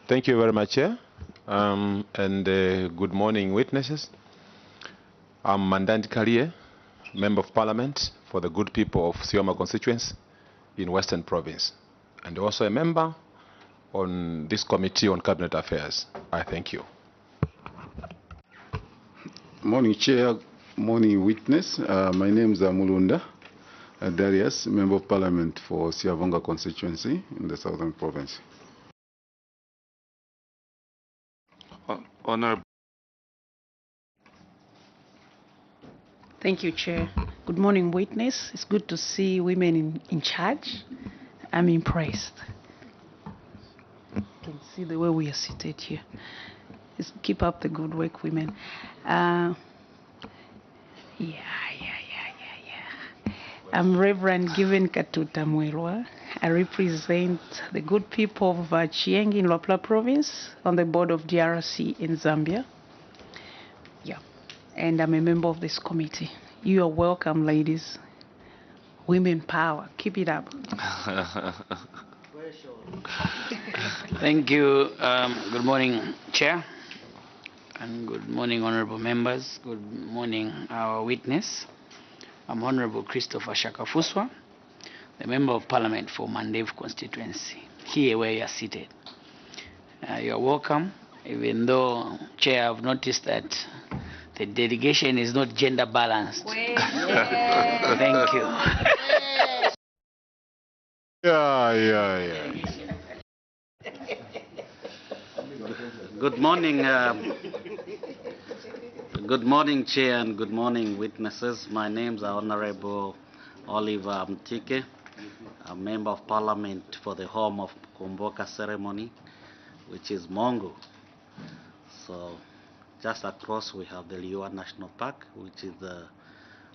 Thank you very much, Chair. Good morning, witnesses. I'm Mandant Kalie, Member of Parliament for the good people of Sioma constituency in Western Province, and also a member on this Committee on Cabinet Affairs. I thank you. Morning, Chair. Morning, witness. My name is Mulunda Darius, Member of Parliament for Siavonga constituency in the Southern Province. Honorable. Thank you, Chair. Good morning, witness. It's good to see women in charge. I'm impressed. You can see the way we are seated here. Just keep up the good work, women. I'm Reverend Given Katuta Mwelwa. I represent the good people of Chieng in Luapula Province on the board of DRC in Zambia. Yeah, and I'm a member of this committee. You are welcome, ladies. Women power. Keep it up. Thank you. Good morning, Chair. And good morning, honorable members. Good morning, our witness. I'm Honorable Christopher Shakafuswa, the Member of Parliament for N.A.B constituency, here where you are seated. You're welcome, even though, Chair, I've noticed that the delegation is not gender balanced. Thank you. Yeah. Good morning. Good morning, Chair, and good morning, witnesses. My name is Honorable Oliver Mtike, a Member of Parliament for the home of Kumboka ceremony, which is Mongo. So just across we have the Liua National Park, which is the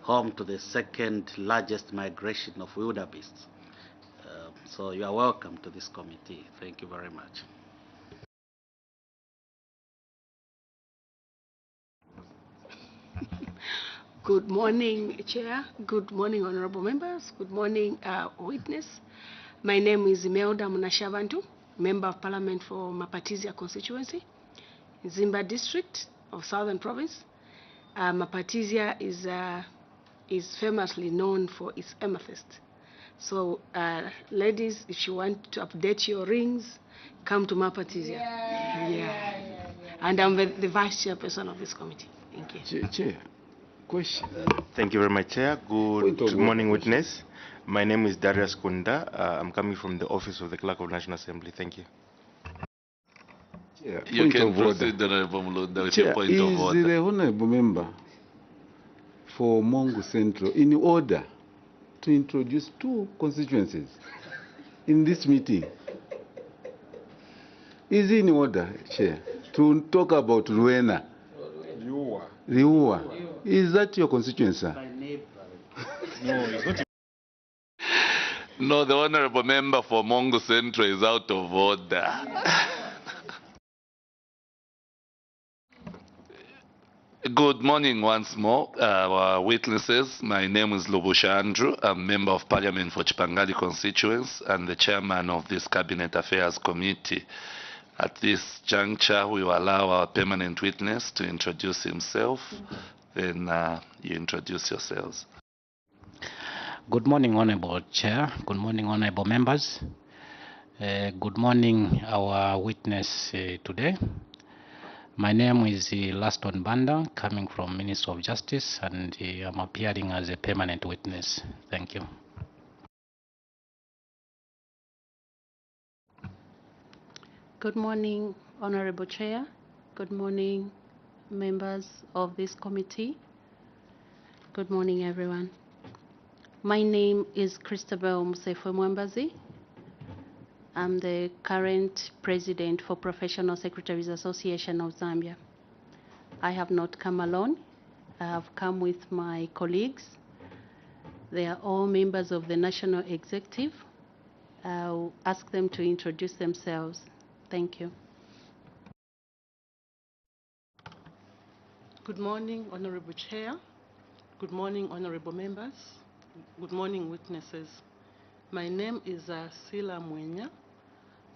home to the second largest migration of wildebeests. So you are welcome to this committee. Thank you very much. Good morning, Chair. Good morning, honorable members. Good morning, witness. My name is Imelda Munashabantu, Member of Parliament for Mapatizia constituency, Zimba district of Southern Province. Mapatizia is famously known for its amethyst. So, ladies, if you want to update your rings, come to Mapatizia. Yeah. And I'm the vice chairperson of this committee. Thank you. Chair. Question. Thank you very much, Chair. Good morning, witness. My name is Darius Kunda. I'm coming from the Office of the Clerk of National Assembly. Thank you. Chair, You can proceed, Honorable Mulunda, with your point of order. Is the honorable member for Mongo Central in order to introduce two constituencies in this meeting? Is it in order, Chair, to talk about Luena? Liua. Is that your constituency? No, it's not. No, the honorable member for Mongo Central is out of order. Good morning once more, our witnesses. My name is Lubusha Andrew. I'm Member of Parliament for Chipangali constituency and the chairman of this Cabinet Affairs Committee. At this juncture, we will allow our permanent witness to introduce himself. Then you introduce yourselves. Good morning, Honorable Chair. Good morning, Honorable members. Good morning, our witness today. My name is Laston Banda, coming from Minister of Justice, and I'm appearing as a permanent witness. Thank you. Good morning, Honorable Chair. Good morning, members of this committee. Good morning, everyone. My name is Christabel Musefwe Mwambazi. I'm the current president for Professional Secretaries Association of Zambia. I have not come alone. I have come with my colleagues. They are all members of the National Executive. I'll ask them to introduce themselves. Thank you. Good morning, Honorable Chair. Good morning, honorable members. Good morning, witnesses. My name is Sila Mwenya.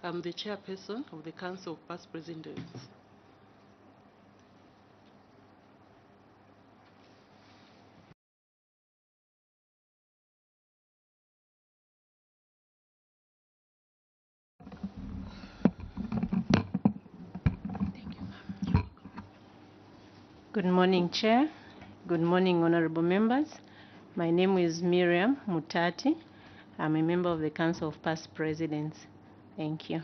I'm the chairperson of the Council of Past Presidents. Good morning, Chair. Good morning, honorable members. My name is Miriam Mutati. I'm a member of the Council of Past Presidents. Thank you.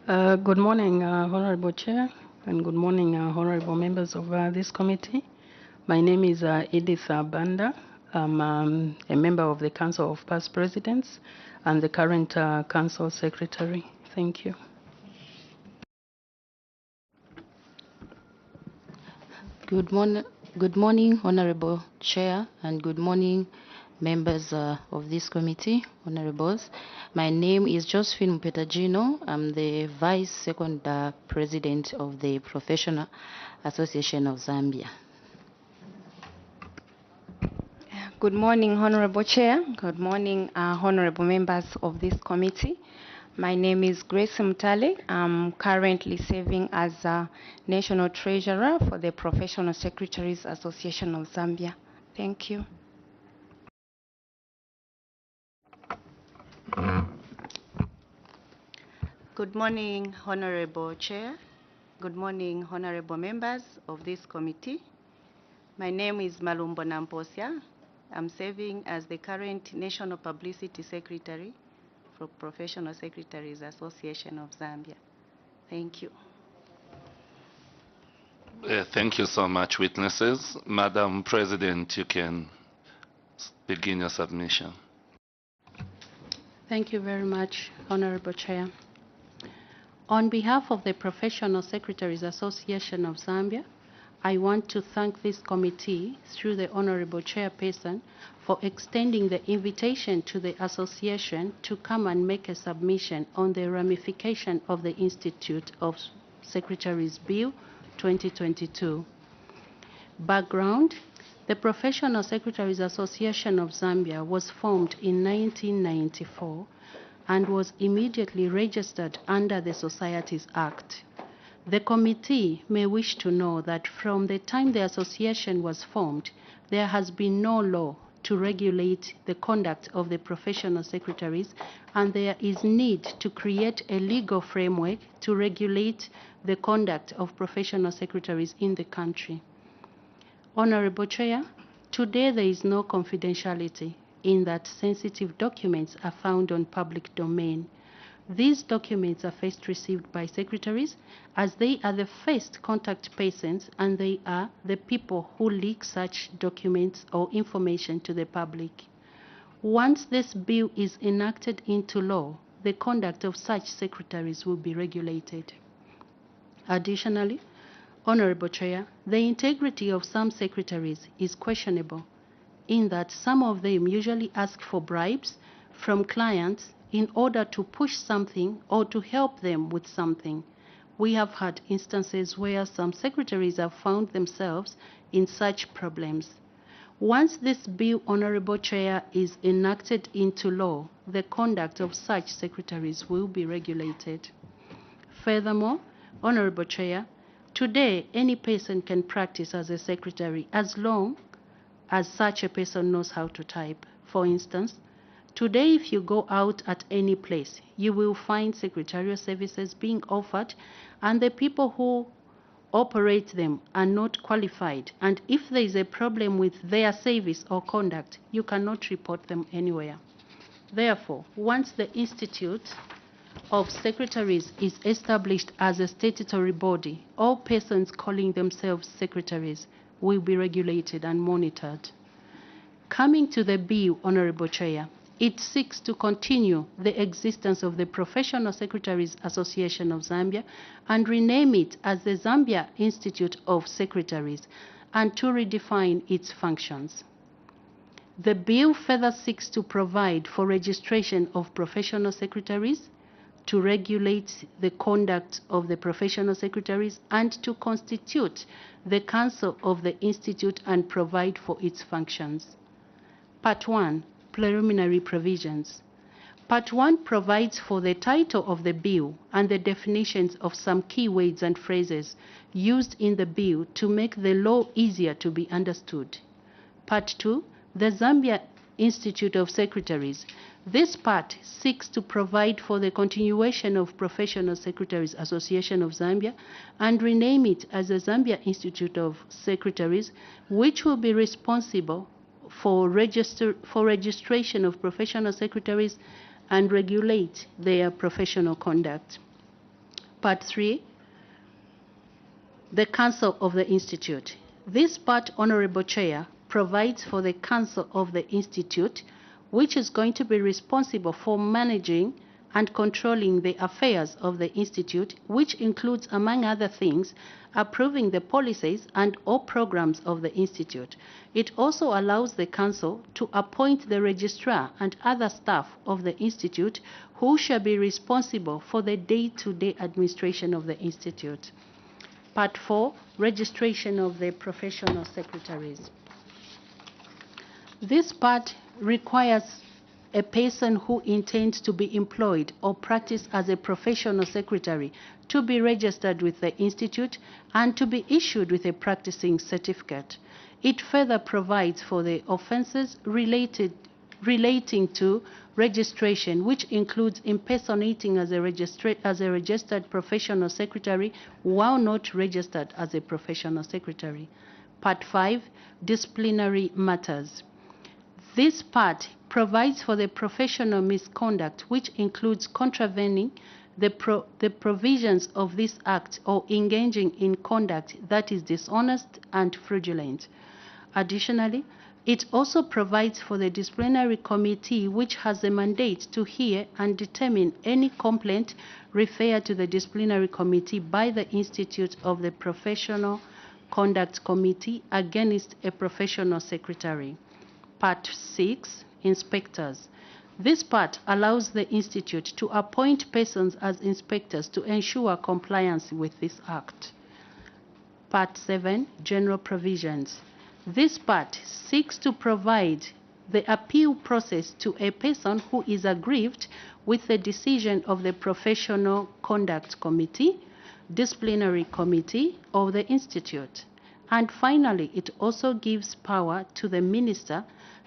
Good morning, Honorable Chair, and good morning, honorable members of this committee. My name is Edith Banda. I'm a member of the Council of Past Presidents and the current Council Secretary. Thank you. Good morning, Honorable Chair, and good morning, members of this committee, honorables. My name is Josephine Mpetagino. I'm the Vice Second President of the Professional Association of Zambia. Good morning, Honorable Chair. Good morning, honorable members of this committee. My name is Grace Mtale. I'm currently serving as a National Treasurer for the Professional Secretaries Association of Zambia. Thank you. Good morning, Honorable Chair. Good morning, honorable members of this committee. My name is Malumbo Namposia. I'm serving as the current National Publicity Secretary for Professional Secretaries Association of Zambia. Thank you. Thank you so much, witnesses. Madam President, you can begin your submission. Thank you very much, Honorable Chair. On behalf of the Professional Secretaries Association of Zambia, I want to thank this committee through the Honorable Chairperson for extending the invitation to the association to come and make a submission on the ramification of the Institute of Secretaries Bill 2022. Background: the Professional Secretaries Association of Zambia was formed in 1994 and was immediately registered under the Societies Act. The committee may wish to know that from the time the association was formed, there has been no law to regulate the conduct of the professional secretaries, and there is need to create a legal framework to regulate the conduct of professional secretaries in the country. Honorable Chair, today there is no confidentiality in that sensitive documents are found on public domain. These documents are first received by secretaries as they are the first contact persons and they are the people who leak such documents or information to the public. Once this bill is enacted into law, the conduct of such secretaries will be regulated. Additionally, Honorable Chair, the integrity of some secretaries is questionable in that some of them usually ask for bribes from clients in order to push something or to help them with something. We have had instances where some secretaries have found themselves in such problems. Once this bill, Honorable Chair, is enacted into law, the conduct of such secretaries will be regulated. Furthermore, Honorable Chair, today any person can practice as a secretary as long as such a person knows how to type. For instance, today if you go out at any place, you will find secretarial services being offered and the people who operate them are not qualified. And if there is a problem with their service or conduct, you cannot report them anywhere. Therefore, once the Institute of Secretaries is established as a statutory body, all persons calling themselves secretaries will be regulated and monitored. Coming to the bill, Honorable Chair, it seeks to continue the existence of the Professional Secretaries Association of Zambia and rename it as the Zambia Institute of Secretaries and to redefine its functions. The bill further seeks to provide for registration of professional secretaries, to regulate the conduct of the professional secretaries, and to constitute the Council of the Institute and provide for its functions. Part 1. preliminary provisions. Part 1 provides for the title of the bill and the definitions of some key words and phrases used in the bill to make the law easier to be understood. Part 2, the Zambia Institute of Secretaries. This part seeks to provide for the continuation of Professional Secretaries Association of Zambia and rename it as the Zambia Institute of Secretaries, which will be responsible for registration of professional secretaries and regulate their professional conduct. Part 3, the Council of the Institute. This part, Honorable Chair, provides for the Council of the Institute, which is going to be responsible for managing and controlling the affairs of the Institute, which includes, among other things, approving the policies and all programs of the Institute. It also allows the Council to appoint the Registrar and other staff of the Institute who shall be responsible for the day-to-day administration of the Institute. Part 4, registration of the professional secretaries. This part requires a person who intends to be employed or practice as a professional secretary to be registered with the Institute and to be issued with a practicing certificate. It further provides for the offenses relating to registration, which includes impersonating as a registered professional secretary while not registered as a professional secretary. Part 5, disciplinary matters. This part provides for the professional misconduct, which includes contravening the provisions of this act or engaging in conduct that is dishonest and fraudulent. Additionally, it also provides for the disciplinary committee, which has a mandate to hear and determine any complaint referred to the disciplinary committee by the Institute of the Professional Conduct Committee against a professional secretary. Part 6, inspectors. This part allows the Institute to appoint persons as inspectors to ensure compliance with this act. Part 7, general provisions. This part seeks to provide the appeal process to a person who is aggrieved with the decision of the Professional Conduct Committee, Disciplinary Committee of the Institute. And finally, it also gives power to the Minister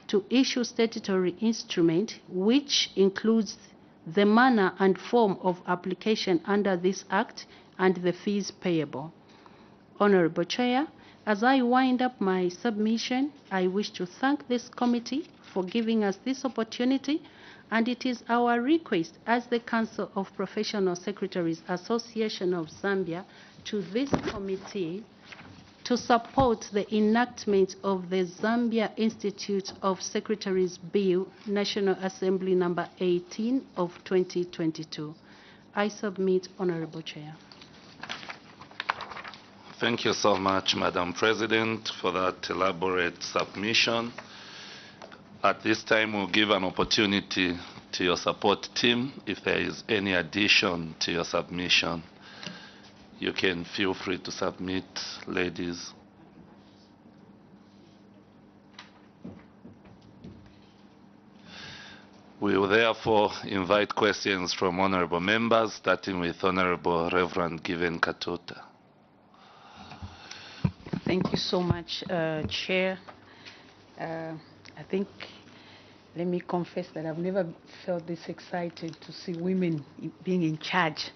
to issue statutory instrument, which includes the manner and form of application under this Act and the fees payable. Honorable Chair, as I wind up my submission, I wish to thank this committee for giving us this opportunity, and it is our request as the Council of Professional Secretaries Association of Zambia to this committee to support the enactment of the Zambia Institute of Secretaries Bill, National Assembly number 18 of 2022. I submit, Honorable Chair. Thank you so much, Madam President, for that elaborate submission. At this time, we'll give an opportunity to your support team if there is any addition to your submission. You can feel free to submit, ladies. We will therefore invite questions from honorable members, starting with Honorable Reverend Given Katuta. Thank you so much, Chair. I think, let me confess that I've never felt this excited to see women being in charge.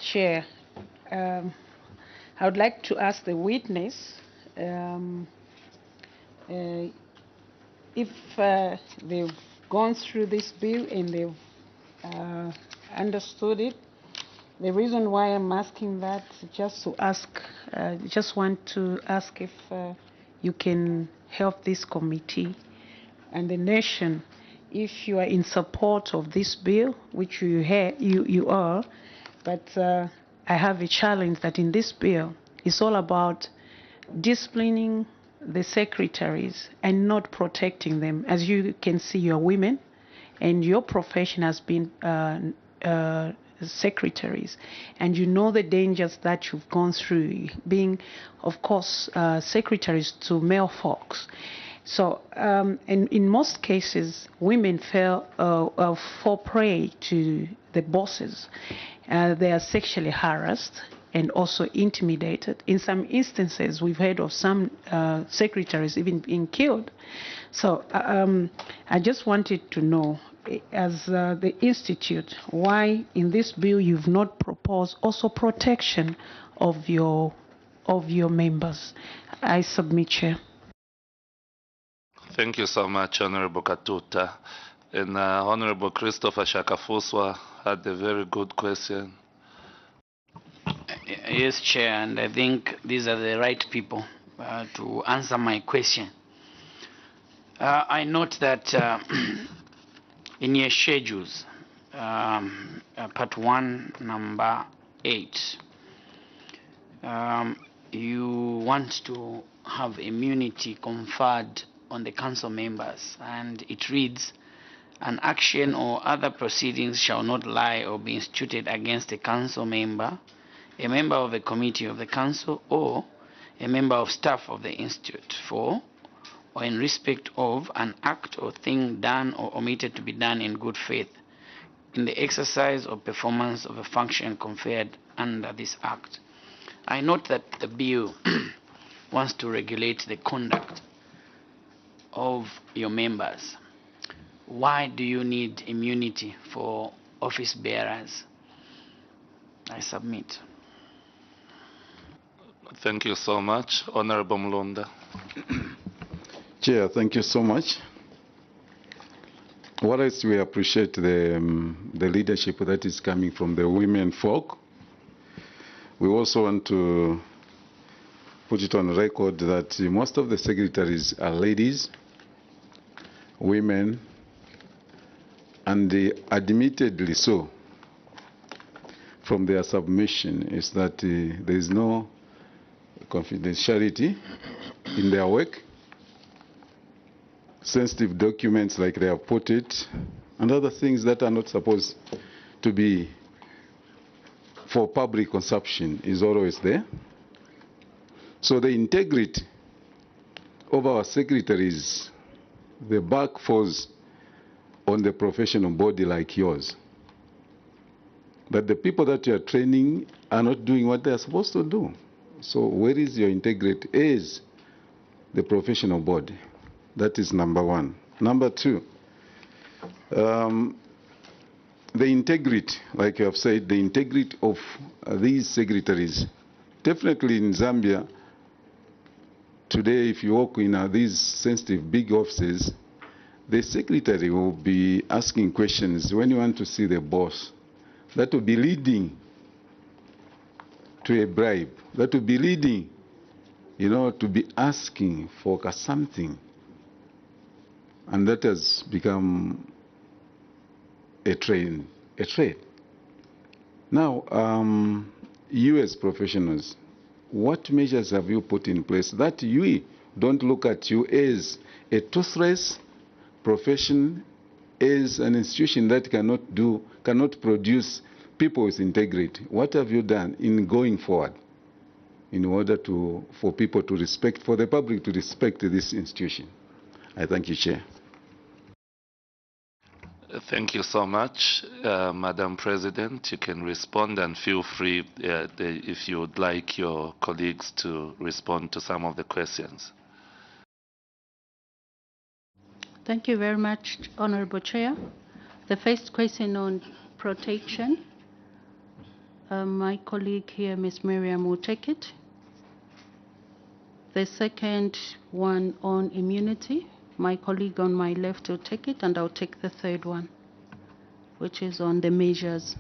Chair, I would like to ask the witness if they've gone through this bill and they've understood it. The reason why I'm asking that is just to ask, just want to ask if you can help this committee and the nation, if you are in support of this bill, which you are, but I have a challenge that in this bill, it's all about disciplining the secretaries and not protecting them. As you can see, you're women, and your profession has been secretaries, and you know the dangers that you've gone through, being, of course, secretaries to male folks. So in most cases, women fall prey to the bosses. They are sexually harassed and also intimidated. In some instances, we've heard of some secretaries even being killed. So I just wanted to know, as the Institute, why in this bill you've not proposed also protection of your members. I submit, Chair. Thank you so much, Honorable Katuta. And Honorable Christopher Shakafuswa had a very good question. Yes, Chair, and I think these are the right people to answer my question. I note that in your schedules, part 1, number 8, you want to have immunity conferred on the council members, and it reads, an action or other proceedings shall not lie or be instituted against a council member, a member of a committee of the council, or a member of staff of the institute for or in respect of an act or thing done or omitted to be done in good faith in the exercise or performance of a function conferred under this act. I note that the bill wants to regulate the conduct of your members. Why do you need immunity for office bearers? I submit. Thank you so much. Honorable Mlonda. Chair, thank you so much. What else we appreciate the leadership that is coming from the women folk. We also want to put it on record that most of the secretaries are ladies, women, and admittedly so from their submission is that there is no confidentiality in their work. Sensitive documents, like they have put it, and other things that are not supposed to be for public consumption is always there. So the integrity of our secretaries, the back falls on the professional body like yours. But the people that you are training are not doing what they are supposed to do. So where is your integrity as the professional body? That is number one. Number two, the integrity, like you have said, the integrity of these secretaries. Definitely in Zambia, today if you walk in these sensitive big offices, the secretary will be asking questions when you want to see the boss. That will be leading to a bribe. That will be leading, to be asking for something. And that has become a trade. Now, you as professionals, what measures have you put in place that we don't look at you as a toothless profession, as an institution that cannot produce people with integrity? What have you done in going forward in order for people to respect, for the public to respect this institution? I thank you, Chair. Thank you so much, Madam President. You can respond, and feel free if you would like your colleagues to respond to some of the questions. Thank you very much, Honorable Chair. The first question on protection, my colleague here, Ms. Miriam, will take it. The second one on immunity, my colleague on my left will take it, and I'll take the third one, which is on the measures.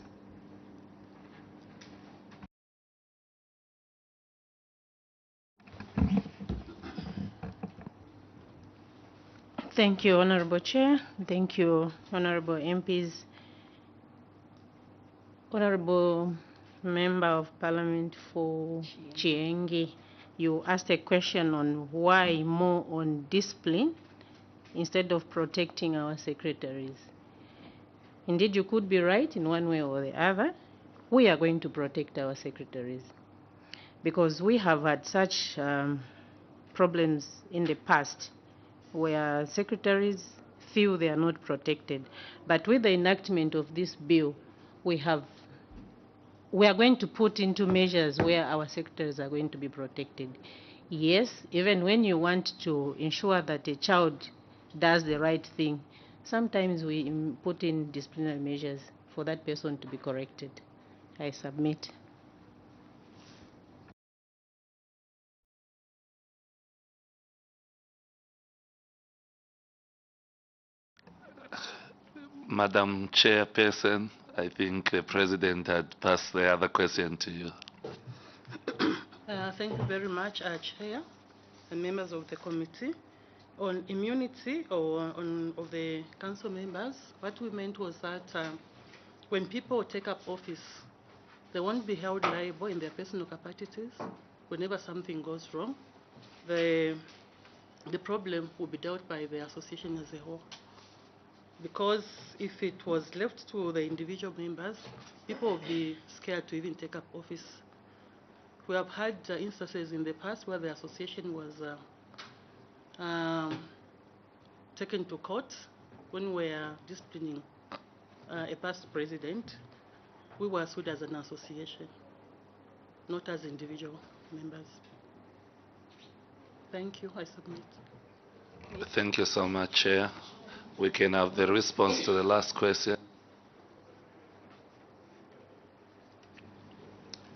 Thank you, Honorable Chair. Thank you, Honorable MPs. Honorable Member of Parliament for Chiengi, you asked a question on why more on discipline instead of protecting our secretaries. Indeed, you could be right in one way or the other. We are going to protect our secretaries because we have had such problems in the past where secretaries feel they are not protected. But with the enactment of this bill, we are going to put into measures where our secretaries are going to be protected. Yes, even when you want to ensure that a child does the right thing, sometimes we put in disciplinary measures for that person to be corrected. I submit. Madam Chairperson, I think the President had passed the other question to you. Thank you very much, Chair and members of the committee. On immunity of the council members, what we meant was that when people take up office, they won't be held liable in their personal capacities whenever something goes wrong. The problem will be dealt by the association as a whole. Because if it was left to the individual members, people would be scared to even take up office. We have had instances in the past where the association was taken to court when we were disciplining a past president. We were sued as an association, not as individual members. Thank you. I submit. Thank you so much, Chair. We can have the response to the last question.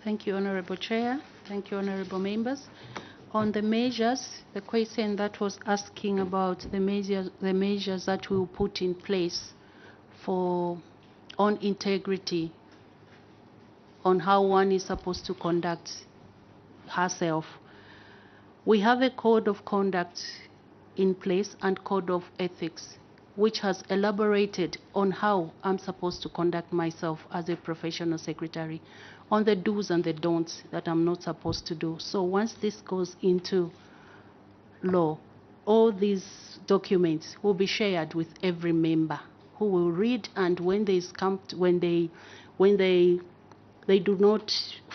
Thank you, Honorable Chair. Thank you, Honorable Members. On the measures, the question that was asking about the measures that we will put in place on integrity, on how one is supposed to conduct herself. We have a code of conduct in place and code of ethics, which has elaborated on how I'm supposed to conduct myself as a professional secretary, on the do's and the don'ts that I'm not supposed to do. So once this goes into law, all these documents will be shared with every member who will read, and when they do not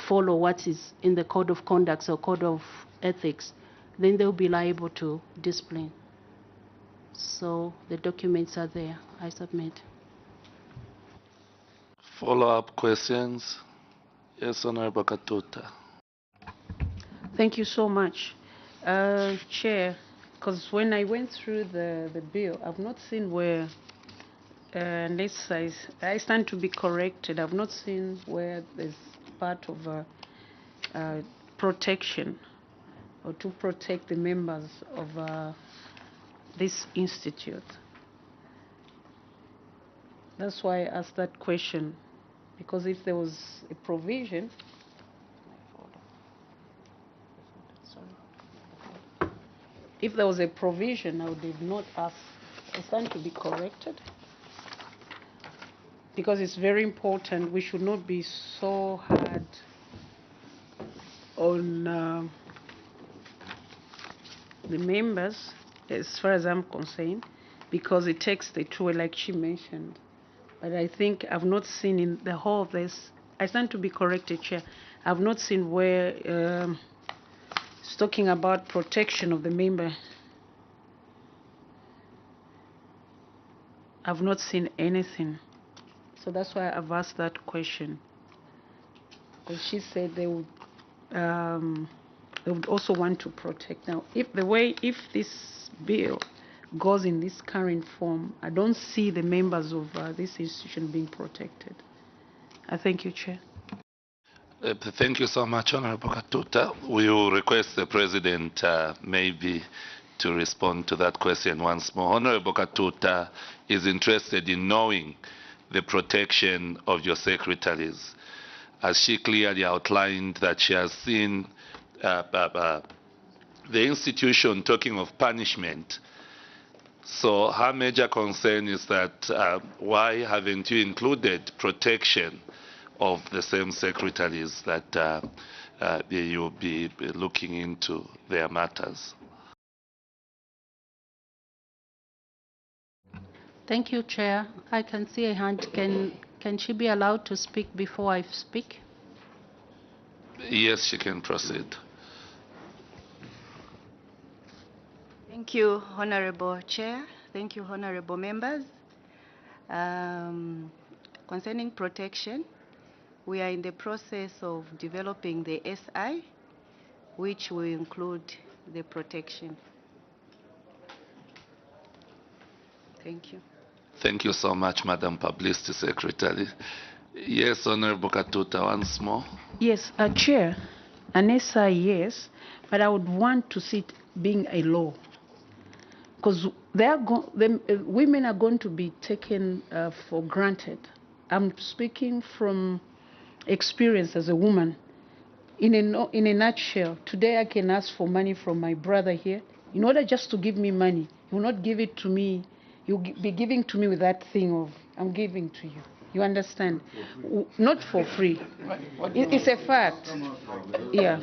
follow what is in the code of conduct or code of ethics, then they'll be liable to discipline. So the documents are there. I submit. Follow-up questions? Yes, Honorable Katuta. Thank you so much, Chair. Because when I went through the bill, I've not seen where, unless I stand to be corrected, I've not seen where there's part of protection or to protect the members of this institute. That's why I asked that question, because if there was a provision, if there was a provision, I would have not asked. I stand to be corrected, because it's very important. We should not be so hard on the members, as far as I'm concerned, because it takes the toll, like she mentioned. But I think I've not seen in the whole of this, I stand to be corrected, Chair, I've not seen where it's talking about protection of the member. I've not seen anything. So that's why I've asked that question. Because she said they would also want to protect. Now, if this bill goes in this current form, I don't see the members of this institution being protected. I thank you, Chair. Thank you so much, Honorable Katuta. We will request the President maybe to respond to that question once more. Honorable Katuta is interested in knowing the protection of your secretaries, as she clearly outlined that she has seen the institution talking of punishment. So her major concern is that why haven't you included protection of the same secretaries, that you'll be looking into their matters? Thank you, Chair. I can see a hand. Can she be allowed to speak before I speak? Yes, she can proceed. Thank you, Honorable Chair. Thank you, Honorable members. Concerning protection, we are in the process of developing the SI, which will include the protection. Thank you. Thank you so much, Madam Publicity Secretary. Yes, Honorable Katuta, once more. Yes, Chair, an SI, yes, but I would want to see it being a law. Because women are going to be taken for granted. I'm speaking from experience as a woman. In a nutshell, today I can ask for money from my brother here. In order just to give me money, he will not give it to me. You'll be giving to me with that thing of, I'm giving to you. You understand? Not for free. It's a fact. Yeah.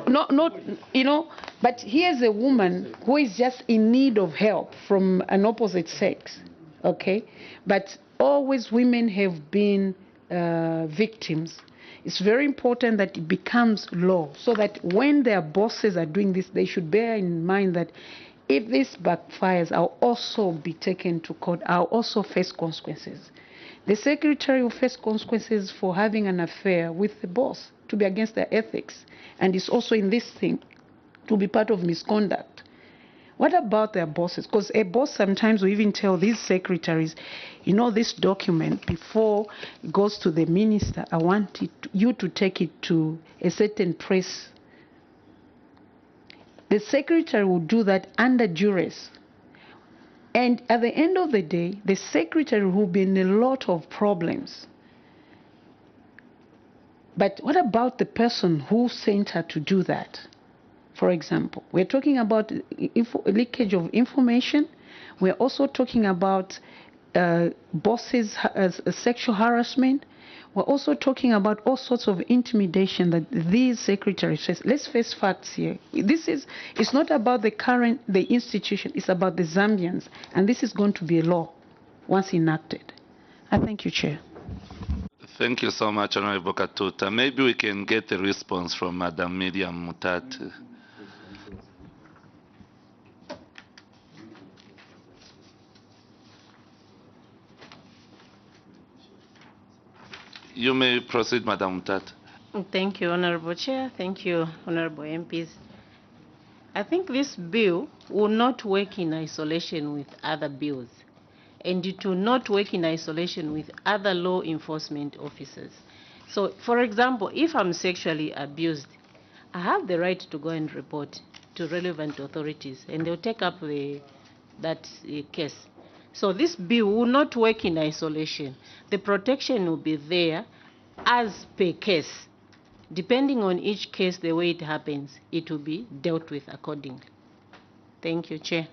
Not, you know, but here's a woman who is just in need of help from an opposite sex, okay? But always women have been victims. It's very important that it becomes law so that when their bosses are doing this, they should bear in mind that if this backfires, I'll also be taken to court. I'll also face consequences. The secretary will face consequences for having an affair with the boss, to be against their ethics. And it's also in this thing to be part of misconduct. What about their bosses? Because a boss sometimes will even tell these secretaries, you know, this document, before it goes to the minister, I want you to take it to a certain press. The secretary will do that under duress. And at the end of the day, the secretary will be in a lot of problems. But what about the person who sent her to do that? For example, we're talking about leakage of information. We're also talking about bosses' sexual harassment. We're also talking about all sorts of intimidation that these secretaries face. Let's face facts here. It's not about the institution, it's about the Zambians. And this is going to be a law once enacted. I thank you, Chair. Thank you so much, Honorable Katuta. Maybe we can get a response from Madam Miriam Mutati. You may proceed, Madam Mutati. Thank you, Honorable Chair. Thank you, Honorable MPs. I think this bill will not work in isolation with other bills, and it will not work in isolation with other law enforcement officers. So, for example, if I'm sexually abused, I have the right to go and report to relevant authorities, and they'll take up that case. So this bill will not work in isolation. The protection will be there as per case. Depending on each case, the way it happens, it will be dealt with accordingly. Thank you, Chair.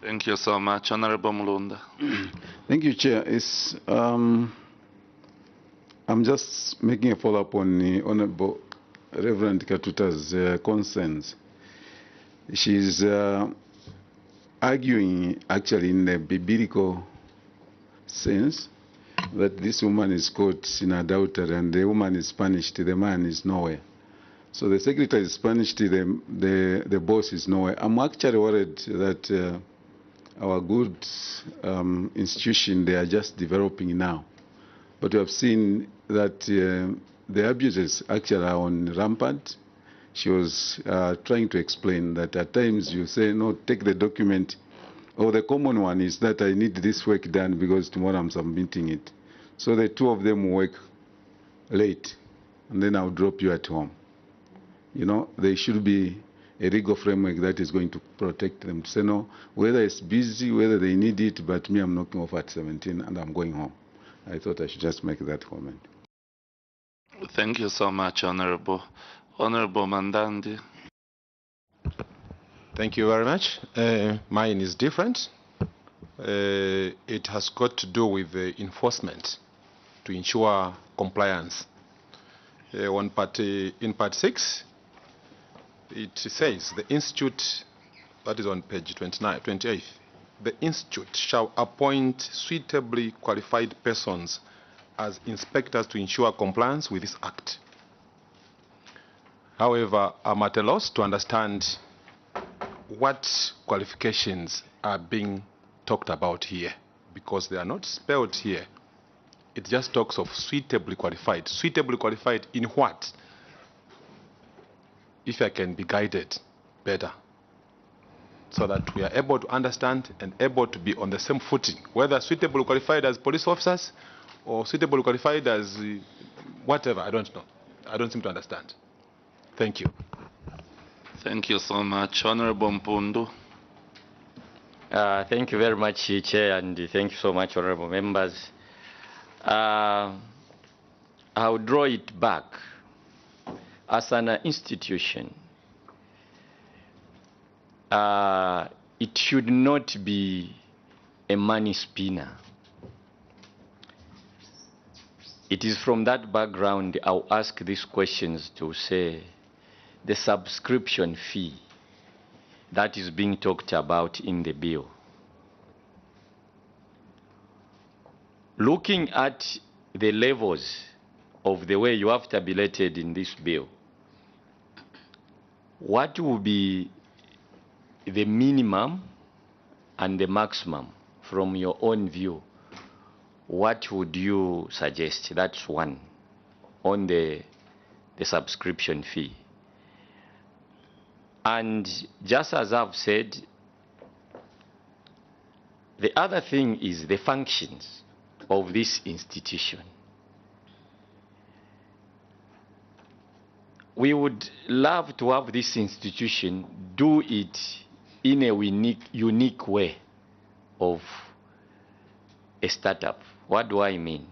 Thank you so much. Honorable Mulunda. Thank you, Chair. I'm just making a follow-up on the Honorable Reverend Katuta's concerns. She's arguing, actually, in the biblical sense, that this woman is caught in adultery and the woman is punished, the man is nowhere. So the secretary is punished, the boss is nowhere. I'm actually worried that our good institution, they are just developing now. But we have seen that the abuses actually are on rampant. She was trying to explain that at times you say, no, take the document. Or the common one is that I need this work done because tomorrow I'm submitting it. So the two of them work late, and then I'll drop you at home. You know, there should be a legal framework that is going to protect them. To say, no, whether it's busy, whether they need it, but me, I'm knocking off at 17 and I'm going home. I thought I should just make that comment. Thank you so much, Honorable. Honorable Mandandi. Thank you very much. Mine is different. It has got to do with enforcement to ensure compliance. In part 6, it says the institute, that is on page 28, the institute shall appoint suitably qualified persons as inspectors to ensure compliance with this act. However, I'm at a loss to understand what qualifications are being talked about here, because they are not spelled here. It just talks of suitably qualified. Suitably qualified in what? If I can be guided better, so that we are able to understand and able to be on the same footing, whether suitably qualified as police officers or suitably qualified as whatever, I don't know. I don't seem to understand. Thank you. Thank you so much. Honorable Mpundu. Thank you very much, Chair, and thank you so much, honorable members. I'll draw it back. As an institution, it should not be a money spinner. It is from that background I'll ask these questions to say the subscription fee that is being talked about in the bill. Looking at the levels of the way you have tabulated in this bill, what will be the minimum and the maximum from your own view? What would you suggest? That's one, on the subscription fee. And just as I've said, the other thing is the functions of this institution. We would love to have this institution do it in a unique way of a startup. What do I mean?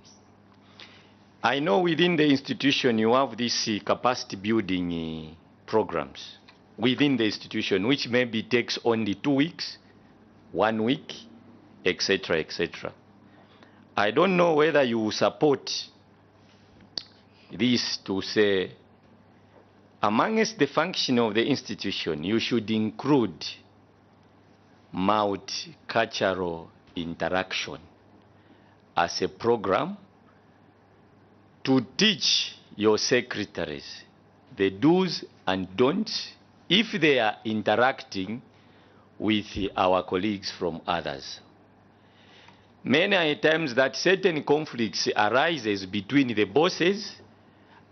I know within the institution you have these capacity building programs within the institution, which maybe takes only 2 weeks, 1 week, etc., etc. I don't know whether you support this to say, amongst the function of the institution, you should include multicultural interaction as a program to teach your secretaries the do's and don'ts if they are interacting with our colleagues from others. Many times that certain conflicts arises between the bosses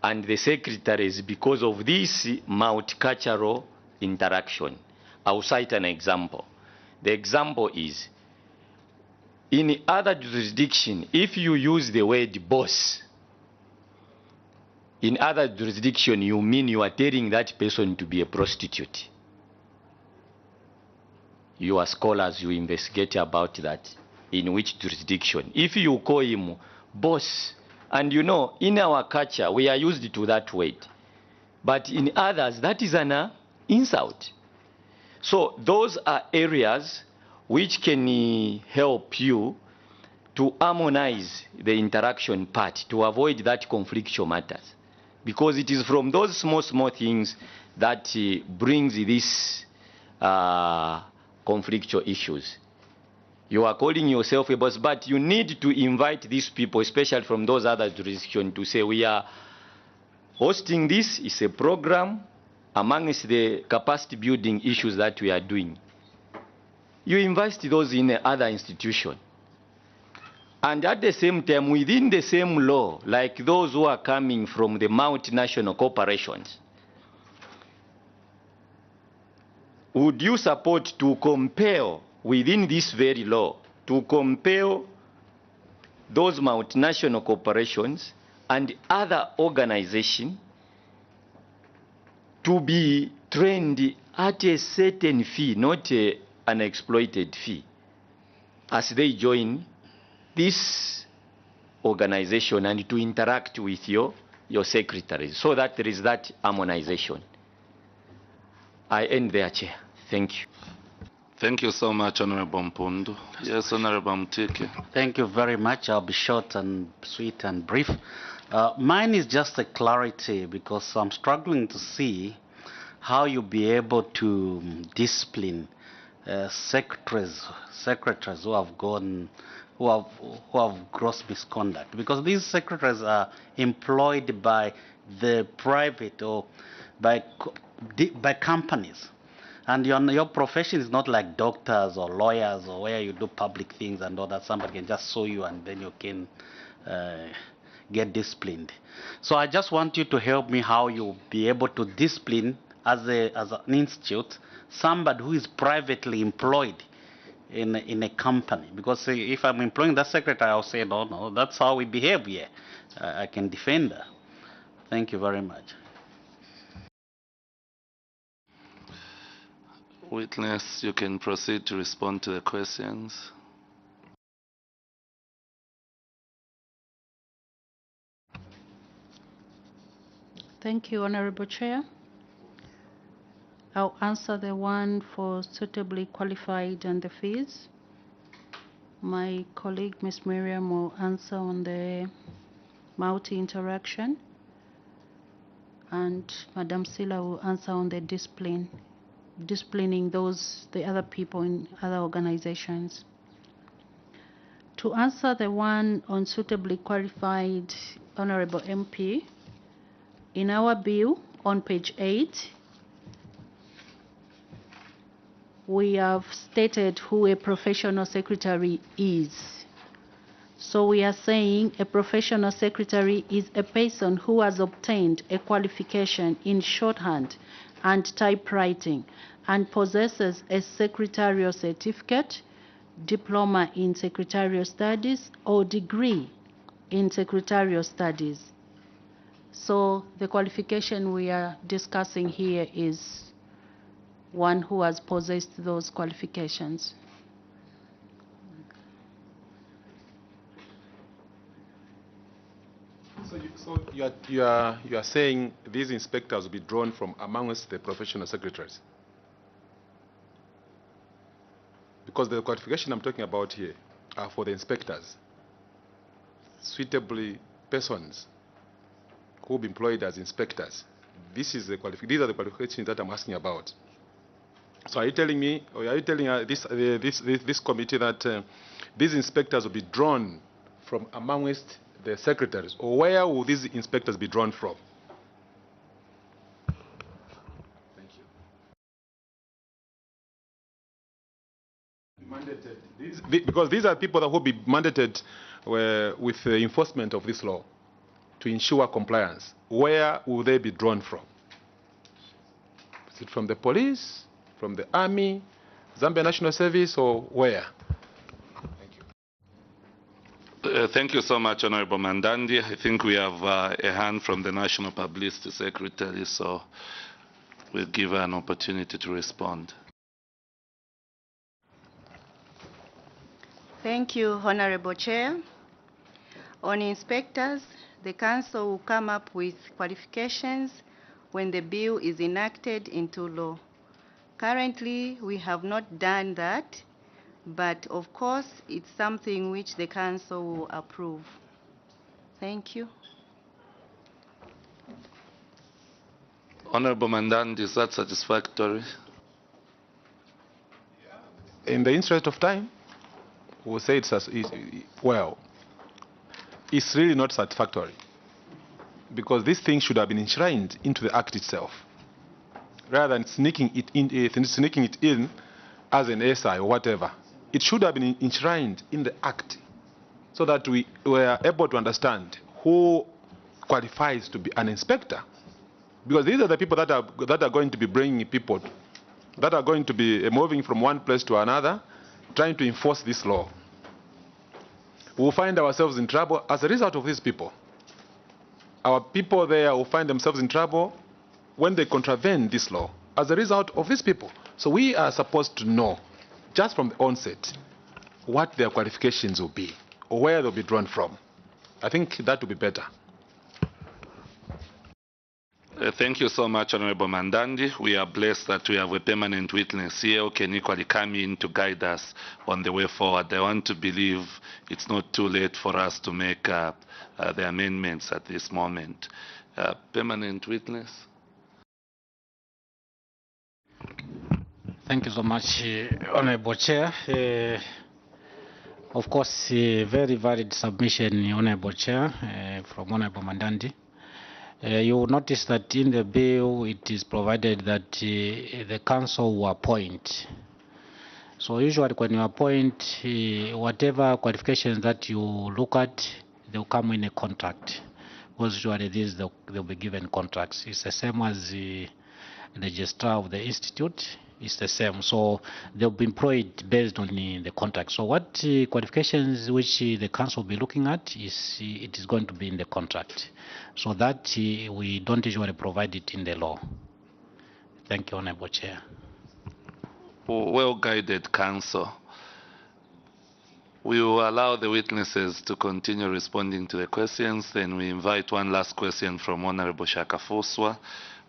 and the secretaries because of this multicultural interaction. I'll cite an example. The example is, in other jurisdiction, if you use the word boss, in other jurisdiction, you mean you are telling that person to be a prostitute. You are scholars, you investigate about that. In which jurisdiction? If you call him boss, and you know, in our culture, we are used to that word. But in others, that is an insult. So those are areas which can help you to harmonize the interaction part, to avoid that conflictual matters. Because it is from those small things that brings these conflictual issues. You are calling yourself a boss, but you need to invite these people, especially from those other jurisdictions, to say, we are hosting this. It's a program amongst the capacity building issues that we are doing. You invite those in other institutions. And at the same time, within the same law, like those who are coming from the multinational corporations, would you support to compel within this very law, to compel those multinational corporations and other organizations to be trained at a certain fee, not an exploited fee, as they join this organization and to interact with your secretaries, so that there is that harmonization. I end there, Chair. Thank you. Thank you so much, Honorable Mpundu. Yes, Honorable Mtiki. Thank you very much. I'll be short and sweet and brief. Mine is just a clarity, because I'm struggling to see how you'll be able to discipline secretaries who have gone, who have gross misconduct, because these secretaries are employed by the private or by companies. And your profession is not like doctors or lawyers or where you do public things and all that. Somebody can just sue you and then you can get disciplined. So I just want you to help me how you be able to discipline as an institute somebody who is privately employed in a company. Because if I'm employing that secretary, I'll say, no, that's how we behave here. I can defend her. Thank you very much. Witness, you can proceed to respond to the questions. Thank you, Honorable Chair. I'll answer the one for suitably qualified and the fees. My colleague, Ms. Miriam, will answer on the multi-interaction. And Madam Sila will answer on the disciplining the other people in other organizations. To answer the one on suitably qualified, Honorable MP, in our bill on page 8, we have stated who a professional secretary is. So we are saying a professional secretary is a person who has obtained a qualification in shorthand and typewriting and possesses a secretarial certificate, diploma in secretarial studies, or degree in secretarial studies. So the qualification we are discussing here is one who has possessed those qualifications. So you are saying these inspectors will be drawn from amongst the professional secretaries? Because the qualification I'm talking about here are for the inspectors, suitably persons who will be employed as inspectors. These are the qualifications that I'm asking about. So are you telling me, or are you telling this committee that these inspectors will be drawn from amongst the secretaries, or where will these inspectors be drawn from? Thank you. Mandated. Because these are people that will be mandated with the enforcement of this law to ensure compliance. Where will they be drawn from? Is it from the police, from the army, Zambia National Service, or where? Thank you so much, Honorable Mandandi. I think we have a hand from the National Publicity Secretary, so we'll give her an opportunity to respond. Thank you, Honorable Chair. On inspectors, the Council will come up with qualifications when the bill is enacted into law. Currently, we have not done that, but of course, it's something which the Council will approve. Thank you. Honorable Mandandi, is that satisfactory? In the interest of time, we'll say it's well, it's really not satisfactory, because this thing should have been enshrined into the Act itself, rather than sneaking it in as an SI or whatever. It should have been enshrined in the Act so that we were able to understand who qualifies to be an inspector. Because these are the people that are going to be bringing people, that are going to be moving from one place to another, trying to enforce this law. We'll find ourselves in trouble as a result of these people. Our people there will find themselves in trouble when they contravene this law as a result of these people. So we are supposed to know, just from the onset, what their qualifications will be, or where they'll be drawn from. I think that would be better. Thank you so much, Honorable Mandandi. We are blessed that we have a permanent witness here who can equally come in to guide us on the way forward. I want to believe it's not too late for us to make the amendments at this moment. Permanent witness. Thank you so much, Honorable Chair. Of course, very valid submission, Honorable Chair, from Honorable Mandandi. You will notice that in the bill it is provided that the council will appoint. So usually when you appoint, whatever qualifications that you look at, they'll come in a contract. Because usually they'll be given contracts. It's the same as the registrar of the institute. It's the same. So they'll be employed based on the contract. So what qualifications which the council will be looking at it is going to be in the contract. So that we don't usually provide it in the law. Thank you, Honorable Chair. Well-guided counsel. We will allow the witnesses to continue responding to the questions. Then we invite one last question from Honorable Shakafuswa.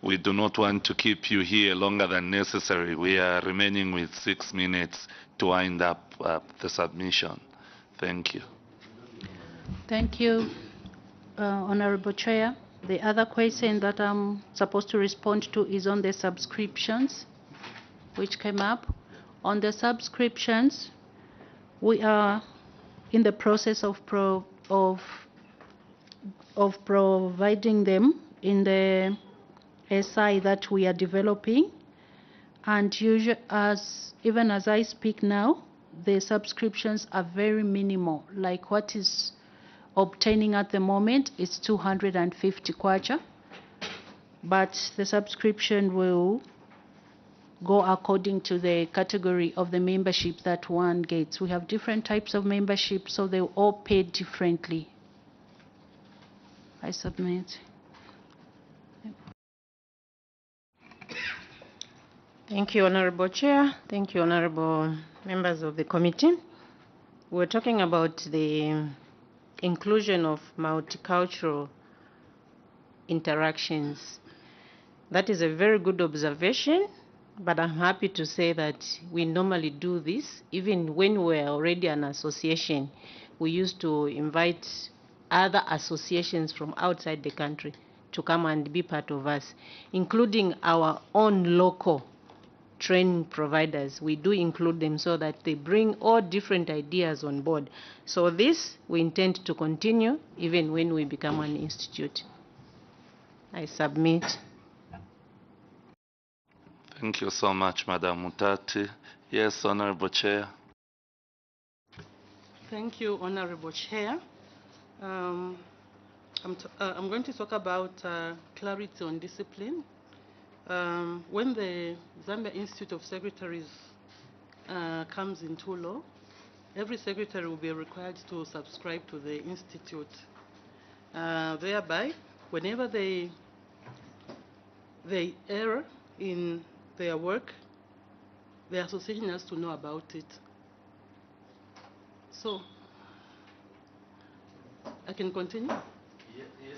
We do not want to keep you here longer than necessary. We are remaining with 6 minutes to wind up the submission. Thank you. Thank you, Honorable Chair. The other question that I'm supposed to respond to is on the subscriptions, which came up. On the subscriptions, we are in the process of providing them in the SI that we are developing, and even as I speak now, the subscriptions are very minimal. Like what is obtaining at the moment is 250 kwacha, but the subscription will go according to the category of the membership that one gets. We have different types of membership, so they all pay differently. I submit. Thank you, Honorable Chair. Thank you, Honorable members of the committee. We're talking about the inclusion of multicultural interactions. That is a very good observation, but I'm happy to say that we normally do this. Even when we're already an association, we used to invite other associations from outside the country to come and be part of us, including our own local training providers. We do include them so that they bring all different ideas on board. So this we intend to continue even when we become an institute. I submit. Thank you so much, Madam Mutati. Yes, Honorable Chair. Thank you, Honorable Chair. I'm going to talk about clarity on discipline. When the Zambia Institute of Secretaries comes into law, every secretary will be required to subscribe to the institute. Thereby, whenever they err in their work, the association has to know about it. So, I can continue?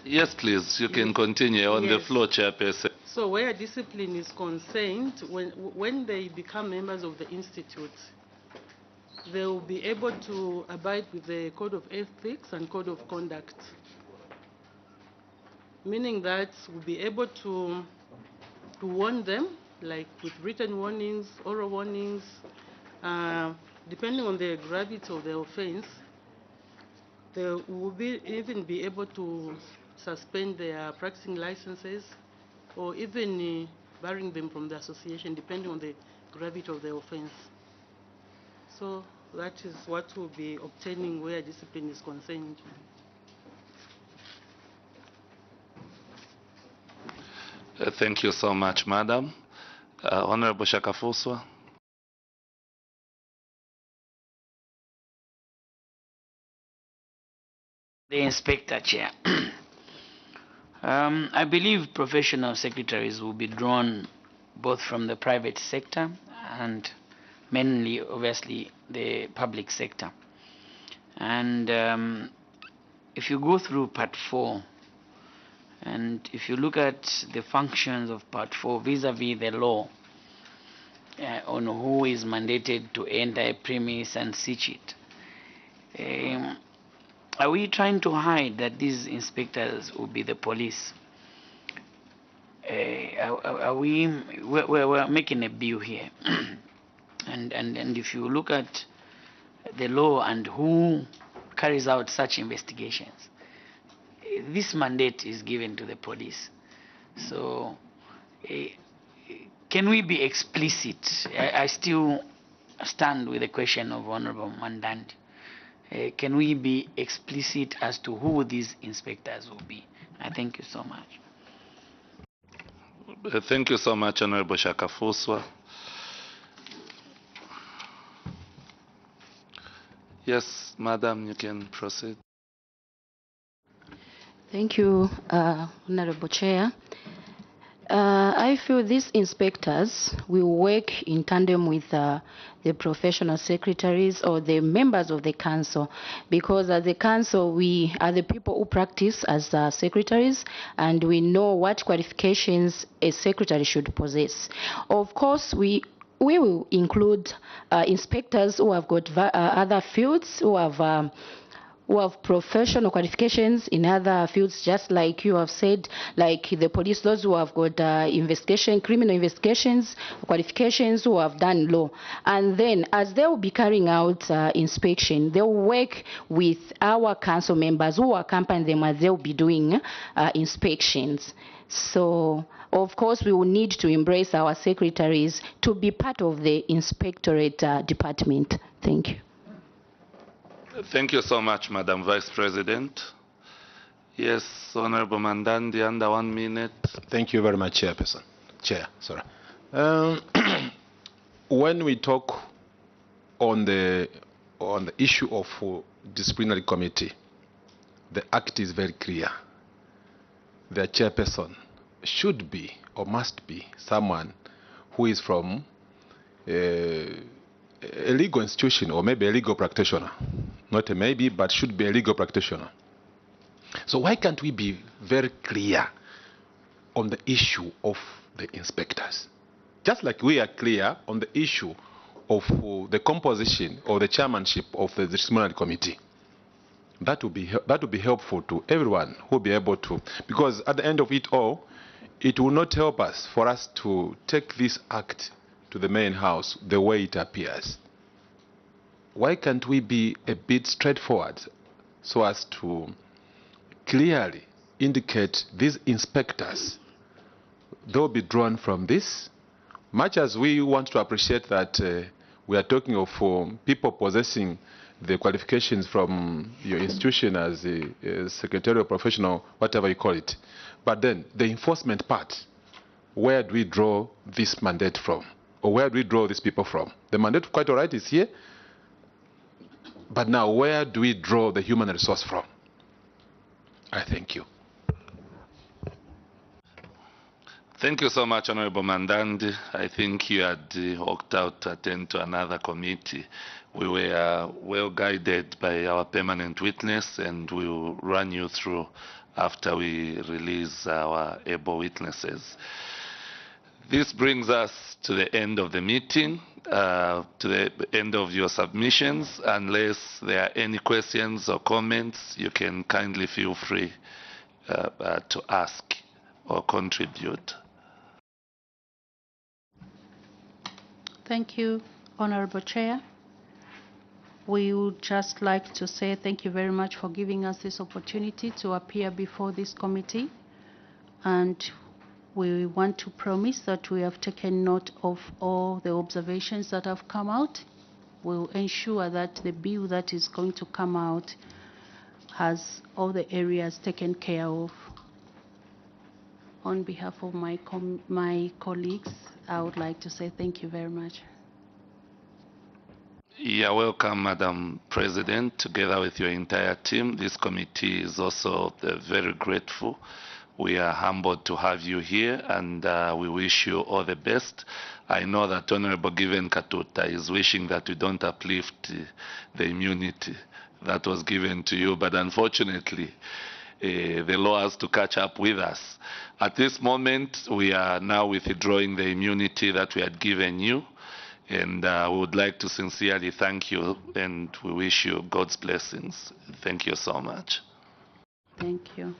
Yes, please. You can continue on the floor, Chairperson. So where discipline is concerned, when they become members of the institute, they will be able to abide with the code of ethics and code of conduct, meaning that we'll be able to warn them, like with written warnings, oral warnings, depending on the gravity of the offense. They will even be able to suspend their practicing licenses, or even barring them from the association, depending on the gravity of the offense. So that is what we'll be obtaining where discipline is concerned. Thank you so much, Madam. Honorable Shakafuswa. The Inspector, Chair. I believe professional secretaries will be drawn both from the private sector and mainly, obviously, the public sector. And if you go through Part 4, and if you look at the functions of Part 4 vis-a-vis the law on who is mandated to enter a premise and search it, are we trying to hide that these inspectors will be the police? We're making a bill here. and if you look at the law and who carries out such investigations, this mandate is given to the police. So can we be explicit? I still stand with the question of Honorable Mandandi. Can we be explicit as to who these inspectors will be? I thank you so much. Thank you so much, Honorable Shakafuswa. Yes, Madam, you can proceed. Thank you, Honorable Chair. I feel these inspectors will work in tandem with the professional secretaries or the members of the council, because as the council, we are the people who practice as secretaries, and we know what qualifications a secretary should possess. Of course, we will include inspectors who have got other fields, who have professional qualifications in other fields, just like you have said, like the police, those who have got criminal investigations, qualifications, who have done law. And then as they will be carrying out inspection, they will work with our council members who accompany them as they will be doing inspections. So, of course, we will need to embrace our secretaries to be part of the inspectorate department. Thank you. Thank you so much, Madam Vice President. Yes, Honorable Mandandi, under 1 minute. Thank you very much, Chairperson. Chair, sorry. When we talk on the issue of disciplinary committee, the Act is very clear. The chairperson should be or must be someone who is from a legal institution or maybe a legal practitioner. Not a maybe, but should be a legal practitioner. So why can't we be very clear on the issue of the inspectors? Just like we are clear on the issue of the composition or the chairmanship of the disciplinary committee. That would be helpful to everyone who will be able to, because at the end of it all, it will not help us for us to take this act to the main house the way it appears. Why can't we be a bit straightforward so as to clearly indicate these inspectors, they'll be drawn from this? Much as we want to appreciate that we are talking of people possessing the qualifications from your institution as a secretarial professional, whatever you call it. But then the enforcement part, where do we draw this mandate from? Or where do we draw these people from? The mandate, quite all right, is here. But now, where do we draw the human resource from? I thank you. Thank you so much, Honorable Mandandi. I think you had walked out to attend to another committee. We were well guided by our permanent witness, and we will run you through after we release our able witnesses. This brings us to the end of the meeting, to the end of your submissions. Unless there are any questions or comments, you can kindly feel free to ask or contribute. Thank you, Honorable Chair. We would just like to say thank you very much for giving us this opportunity to appear before this committee. And we want to promise that we have taken note of all the observations that have come out. We'll ensure that the bill that is going to come out has all the areas taken care of. On behalf of my colleagues, I would like to say thank you very much. You're welcome, Madam President, together with your entire team. This committee is also very grateful. We are humbled to have you here, and we wish you all the best. I know that Honorable Given Katuta is wishing that we don't uplift the immunity that was given to you, but unfortunately, the law has to catch up with us. At this moment, we are now withdrawing the immunity that we had given you, and we would like to sincerely thank you, and we wish you God's blessings. Thank you so much. Thank you.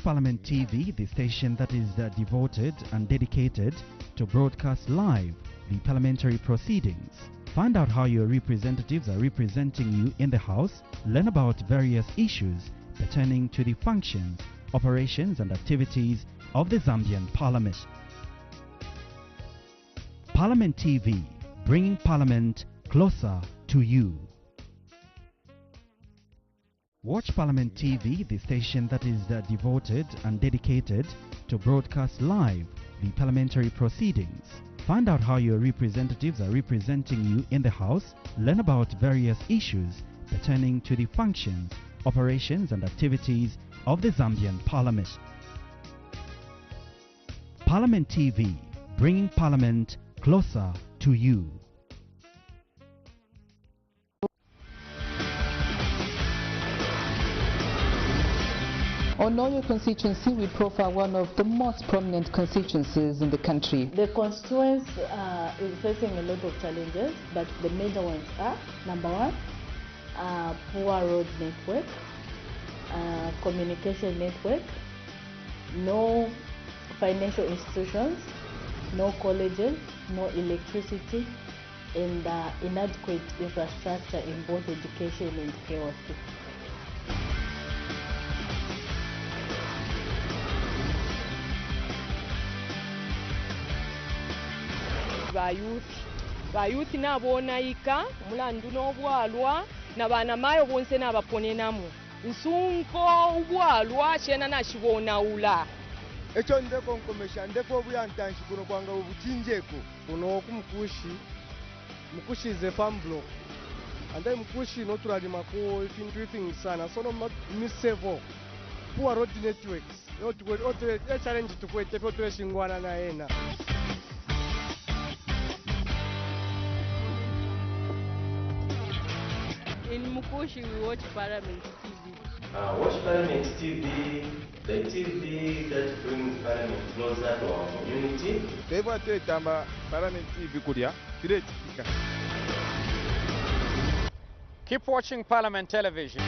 Parliament TV, the station that is devoted and dedicated to broadcast live the parliamentary proceedings. Find out how your representatives are representing you in the House. Learn about various issues pertaining to the functions, operations and activities of the Zambian Parliament. Parliament TV, bringing Parliament closer to you. Watch Parliament TV, the station that is devoted and dedicated to broadcast live the parliamentary proceedings. Find out how your representatives are representing you in the House. Learn about various issues pertaining to the functions, operations and activities of the Zambian Parliament. Parliament TV, bringing Parliament closer to you. On Oyo constituency, we profile one of the most prominent constituencies in the country. The constituency is facing a lot of challenges, but the major ones are, number one, poor road network, communication network, no financial institutions, no colleges, no electricity, and inadequate infrastructure in both education and health. bayuthi nabonayika mulandu n'obwalwa nabana mayo bonse nabaponenamu nsunko obwalwa shena nashibonawula ekyo ndeko nkomesha ndeko obuyantanshi kuno kwanga obutinjeko kuno mukushi is a farm block and then mukushi no tulalimako ifintu sana sono misevo poor road networks a challenge tukwete fyo tweshingwana na yena. In Mukushi, we watch Parliament TV. Watch Parliament TV, the TV that brings Parliament closer to our community. Parliament TV kulia, Keep watching Parliament Television.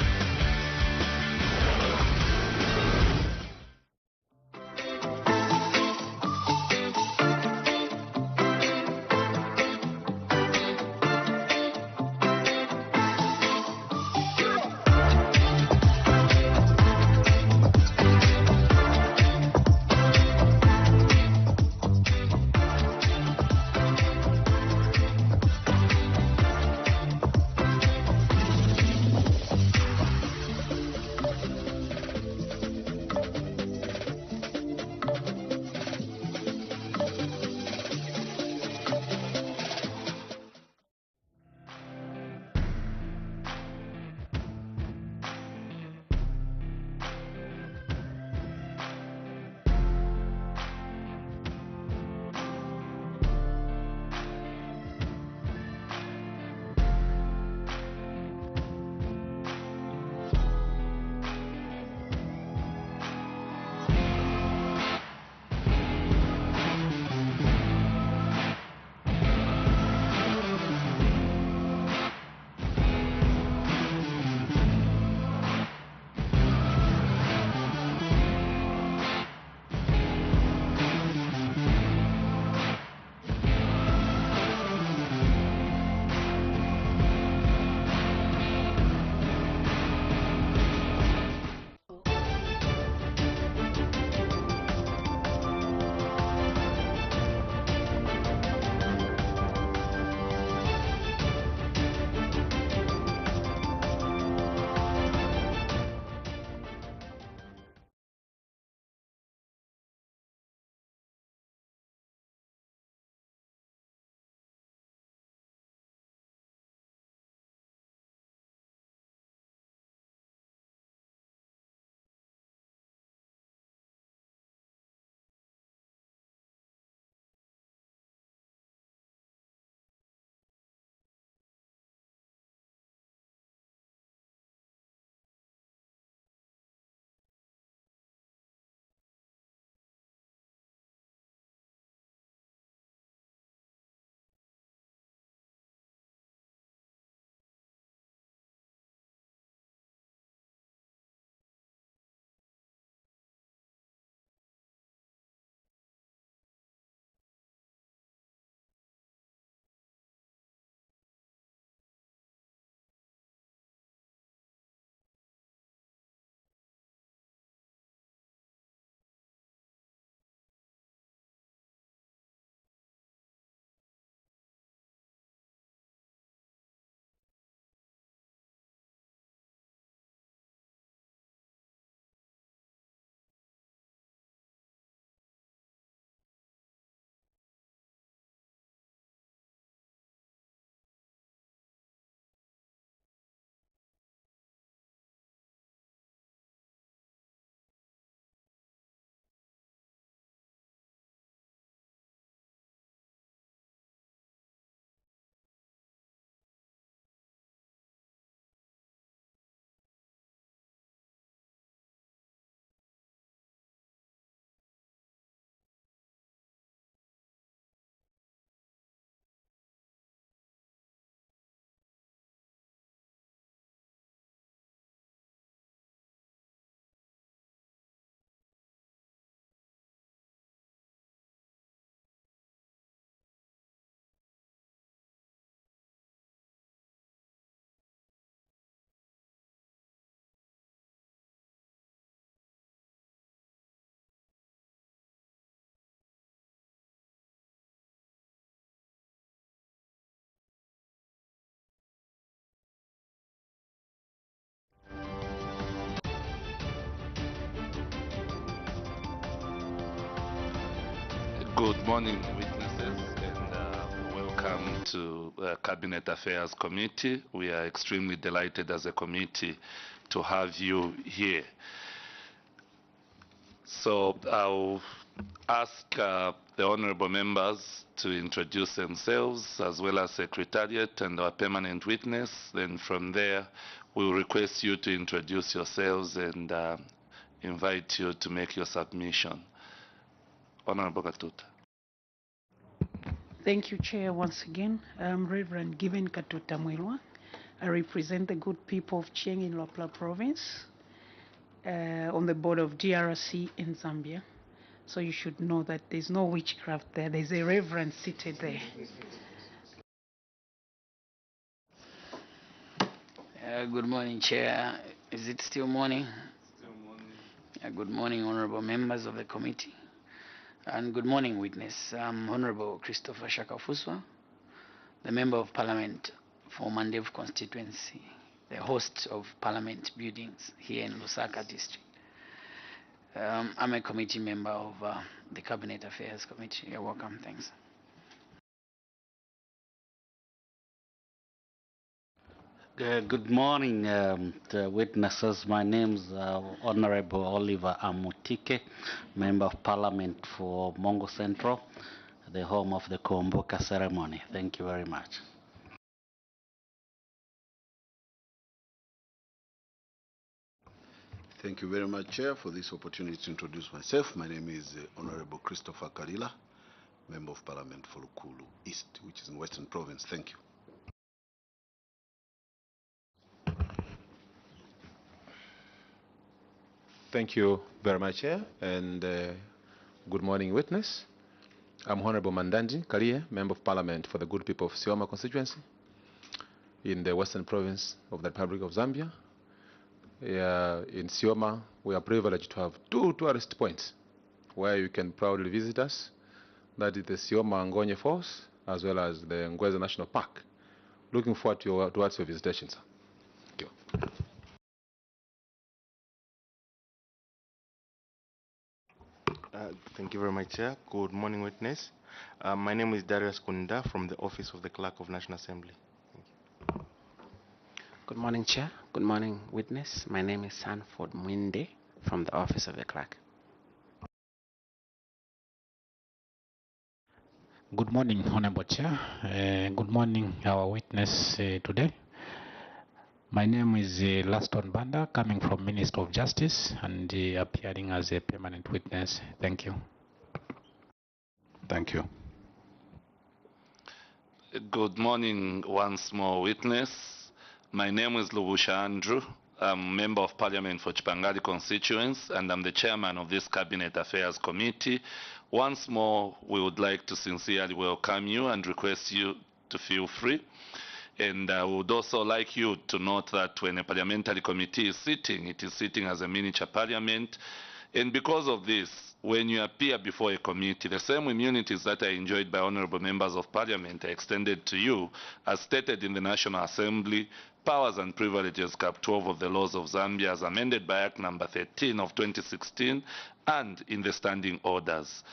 Good morning, witnesses, and welcome to Cabinet Affairs Committee. We are extremely delighted as a committee to have you here. So I'll ask the honorable members to introduce themselves, as well as Secretariat and our permanent witness. Then from there, we'll request you to introduce yourselves and invite you to make your submission. Honorable Katuta. Thank you, Chair, once again. I'm Reverend Given Katuta Mwilwa. I represent the good people of Chieng in Luapula Province on the board of DRC in Zambia. So you should know that there's no witchcraft there. There's a reverend seated there. Good morning, Chair. Is it still morning? Still morning. Good morning, honorable members of the committee. And good morning, witness. I'm Honorable Christopher Shakafuswa, the Member of Parliament for N.A.B constituency, the host of Parliament buildings here in Lusaka district. I'm a committee member of the Cabinet Affairs Committee. You're welcome. Thanks. Good morning, the witnesses. My name is Honorable Oliver Amutike, Member of Parliament for Mongo Central, the home of the Kuomboka ceremony. Thank you very much. Thank you very much, Chair, for this opportunity to introduce myself. My name is Honorable Christopher Kalila, Member of Parliament for Lukulu East, which is in Western Province. Thank you. Thank you very much, Chair, and good morning, witness. I'm Honorable Mandanji Kalie, Member of Parliament for the good people of Sioma constituency in the Western Province of the Republic of Zambia. In Sioma, we are privileged to have 2 tourist points where you can proudly visit us. That is the Sioma Ngonye Falls, as well as the Ngweza National Park. Looking forward to towards your visitation, sir. Thank you. Thank you very much, Chair. Good morning, witness. My name is Darius Kunda from the Office of the Clerk of National Assembly. Thank you. Good morning, Chair. Good morning, witness. My name is Sanford Mwinde from the Office of the Clerk. Good morning, Honorable Chair. Good morning, our witness today. My name is Laston Banda, coming from Minister of Justice and appearing as a permanent witness. Thank you. Thank you. Good morning once more, witness. My name is Lubusha Andrew. I'm Member of Parliament for Chipangari constituency, and I'm the chairman of this Cabinet Affairs Committee. Once more, we would like to sincerely welcome you and request you to feel free. And I would also like you to note that when a parliamentary committee is sitting, it is sitting as a miniature parliament. And because of this, when you appear before a committee, the same immunities that are enjoyed by honorable members of parliament are extended to you, as stated in the National Assembly, Powers and Privileges Cap 12 of the Laws of Zambia, as amended by Act Number 13 of 2016, and in the standing orders.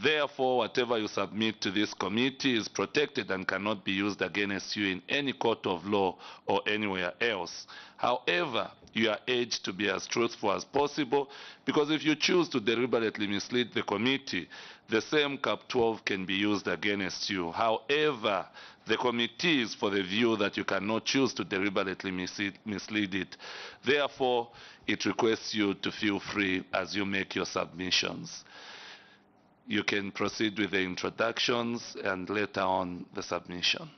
Therefore, whatever you submit to this committee is protected and cannot be used against you in any court of law or anywhere else. However, you are urged to be as truthful as possible, because if you choose to deliberately mislead the committee, the same Cap 12 can be used against you. However, the committee is for the view that you cannot choose to deliberately mislead it. Therefore, it requests you to feel free as you make your submissions. You can proceed with the introductions and later on the submission.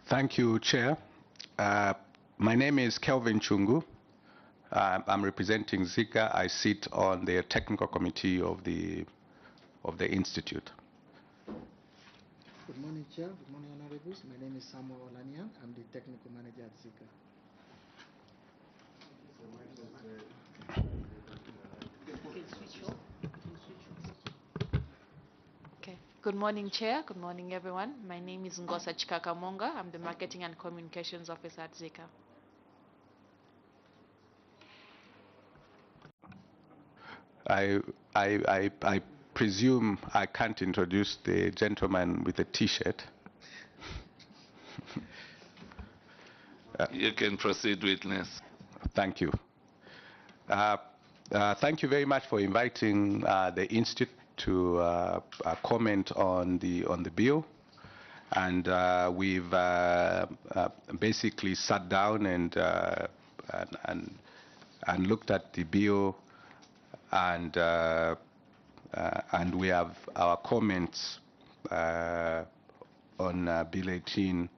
Thank you, Chair. My name is Kelvin Chungu. I'm representing Zika. I sit on the technical committee of the Institute. Good morning, Chair. Good morning, Honorables. My name is Samuel Olanian. I'm the technical manager at Zika. Okay. Good morning, Chair. Good morning, everyone. My name is Ngosa Chikakamonga. I'm the Marketing and Communications Officer at Zika. I presume I can't introduce the gentleman with the T-shirt. You can proceed, witness. Thank you. Thank you very much for inviting the Institute to comment on the bill. And we've basically sat down and looked at the bill, and we have our comments on Bill 18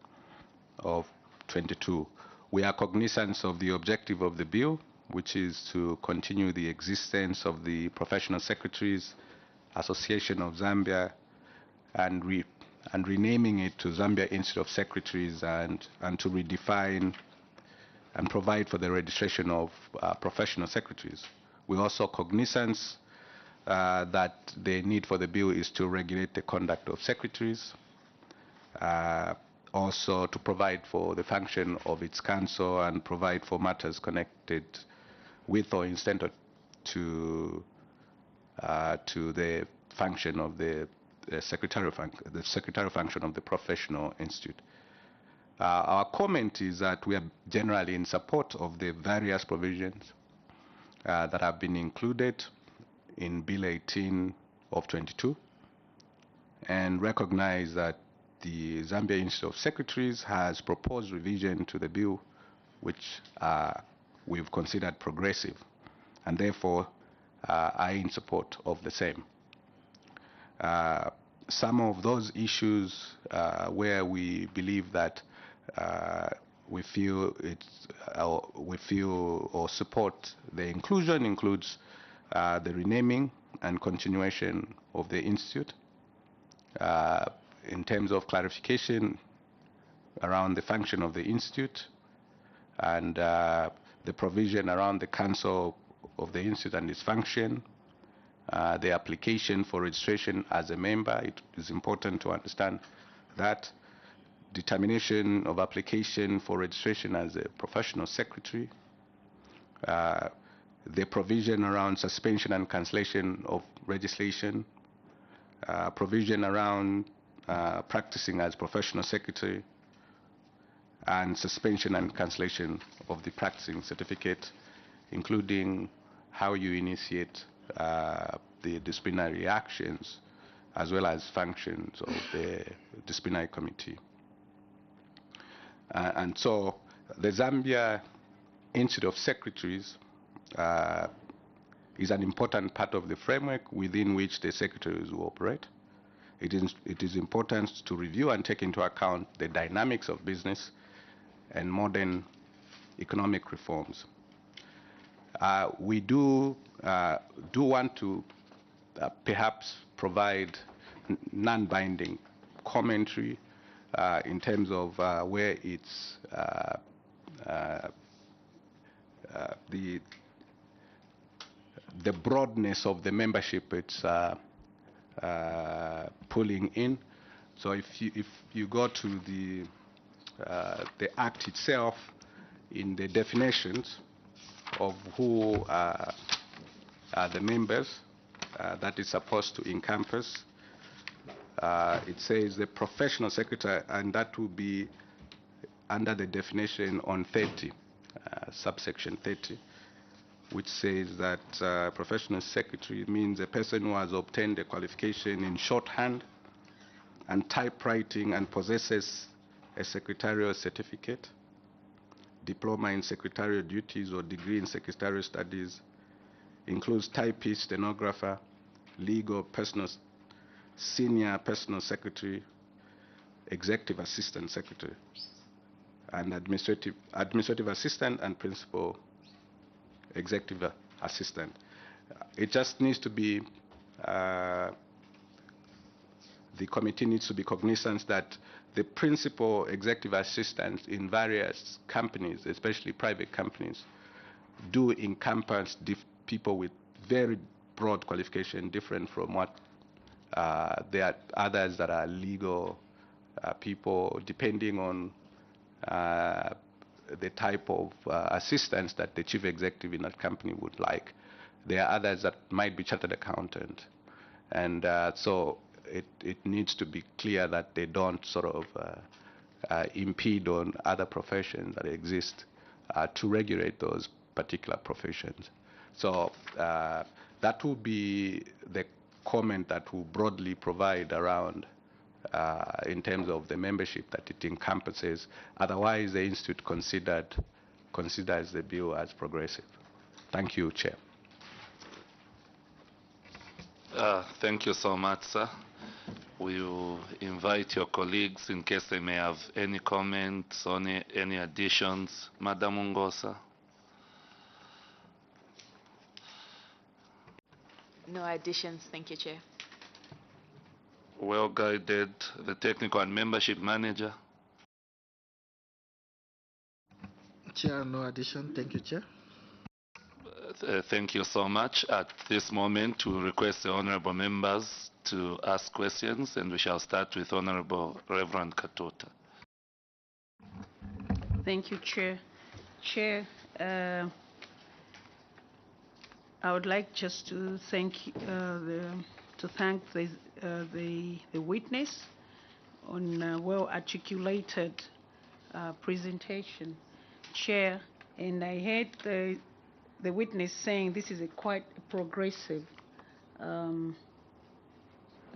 of 22. We are cognizant of the objective of the bill, which is to continue the existence of the Professional Secretaries Association of Zambia and renaming it to Zambia Institute of Secretaries, and to redefine and provide for the registration of professional secretaries. We're also cognizant that the need for the bill is to regulate the conduct of secretaries, also to provide for the function of its council and provide for matters connected with or incidental to the function of the secretarial function of the professional institute. Our comment is that we are generally in support of the various provisions that have been included in Bill 18 of 22, and recognize that the Zambia Institute of Secretaries has proposed revision to the bill, which we've considered progressive, and therefore are in support of the same. Some of those issues where we believe that we feel or support the inclusion includes the renaming and continuation of the institute, in terms of clarification around the function of the institute, and the provision around the council of the institute and its function, the application for registration as a member. It is important to understand that. Determination of application for registration as a professional secretary, the provision around suspension and cancellation of legislation, provision around practicing as professional secretary, and suspension and cancellation of the practicing certificate, including how you initiate the disciplinary actions, as well as functions of the disciplinary committee. And so the Zambia Institute of Secretaries is an important part of the framework within which the secretaries will operate. It is important to review and take into account the dynamics of business and modern economic reforms. We do want to perhaps provide non-binding commentary in terms of where it's the broadness of the membership it's pulling in. So if you go to the Act itself, in the definitions of who are the members that is supposed to encompass, it says the professional secretary, and that will be under the definition on 30, subsection 30, which says that professional secretary means a person who has obtained a qualification in shorthand and typewriting and possesses a secretarial certificate, diploma in secretarial duties or degree in secretarial studies, includes typist, stenographer, legal, senior personal secretary, executive assistant secretary, and administrative assistant and principal executive assistant. It just needs to be, the committee needs to be cognizant that the principal executive assistants in various companies, especially private companies, do encompass people with very broad qualification, different from what there are others that are legal people, depending on the type of assistance that the chief executive in that company would like. There are others that might be chartered accountant. And so it needs to be clear that they don't sort of impede on other professions that exist to regulate those particular professions. So that will be the comment that will broadly provide around in terms of the membership that it encompasses. Otherwise, the Institute considers the bill as progressive. Thank you, Chair. Thank you so much, sir. We will invite your colleagues in case they may have any comments or any additions. Madam Ngosa. No additions. Thank you, Chair. Well guided. The Technical and Membership Manager. Chair, no addition. Thank you, Chair. Thank you so much. At this moment, we request the honorable members to ask questions, and we shall start with Honorable Reverend Katuta. Thank you, Chair. Chair, I would like just to thank the witness on well articulated presentation, Chair. And I heard the witness saying this is a quite progressive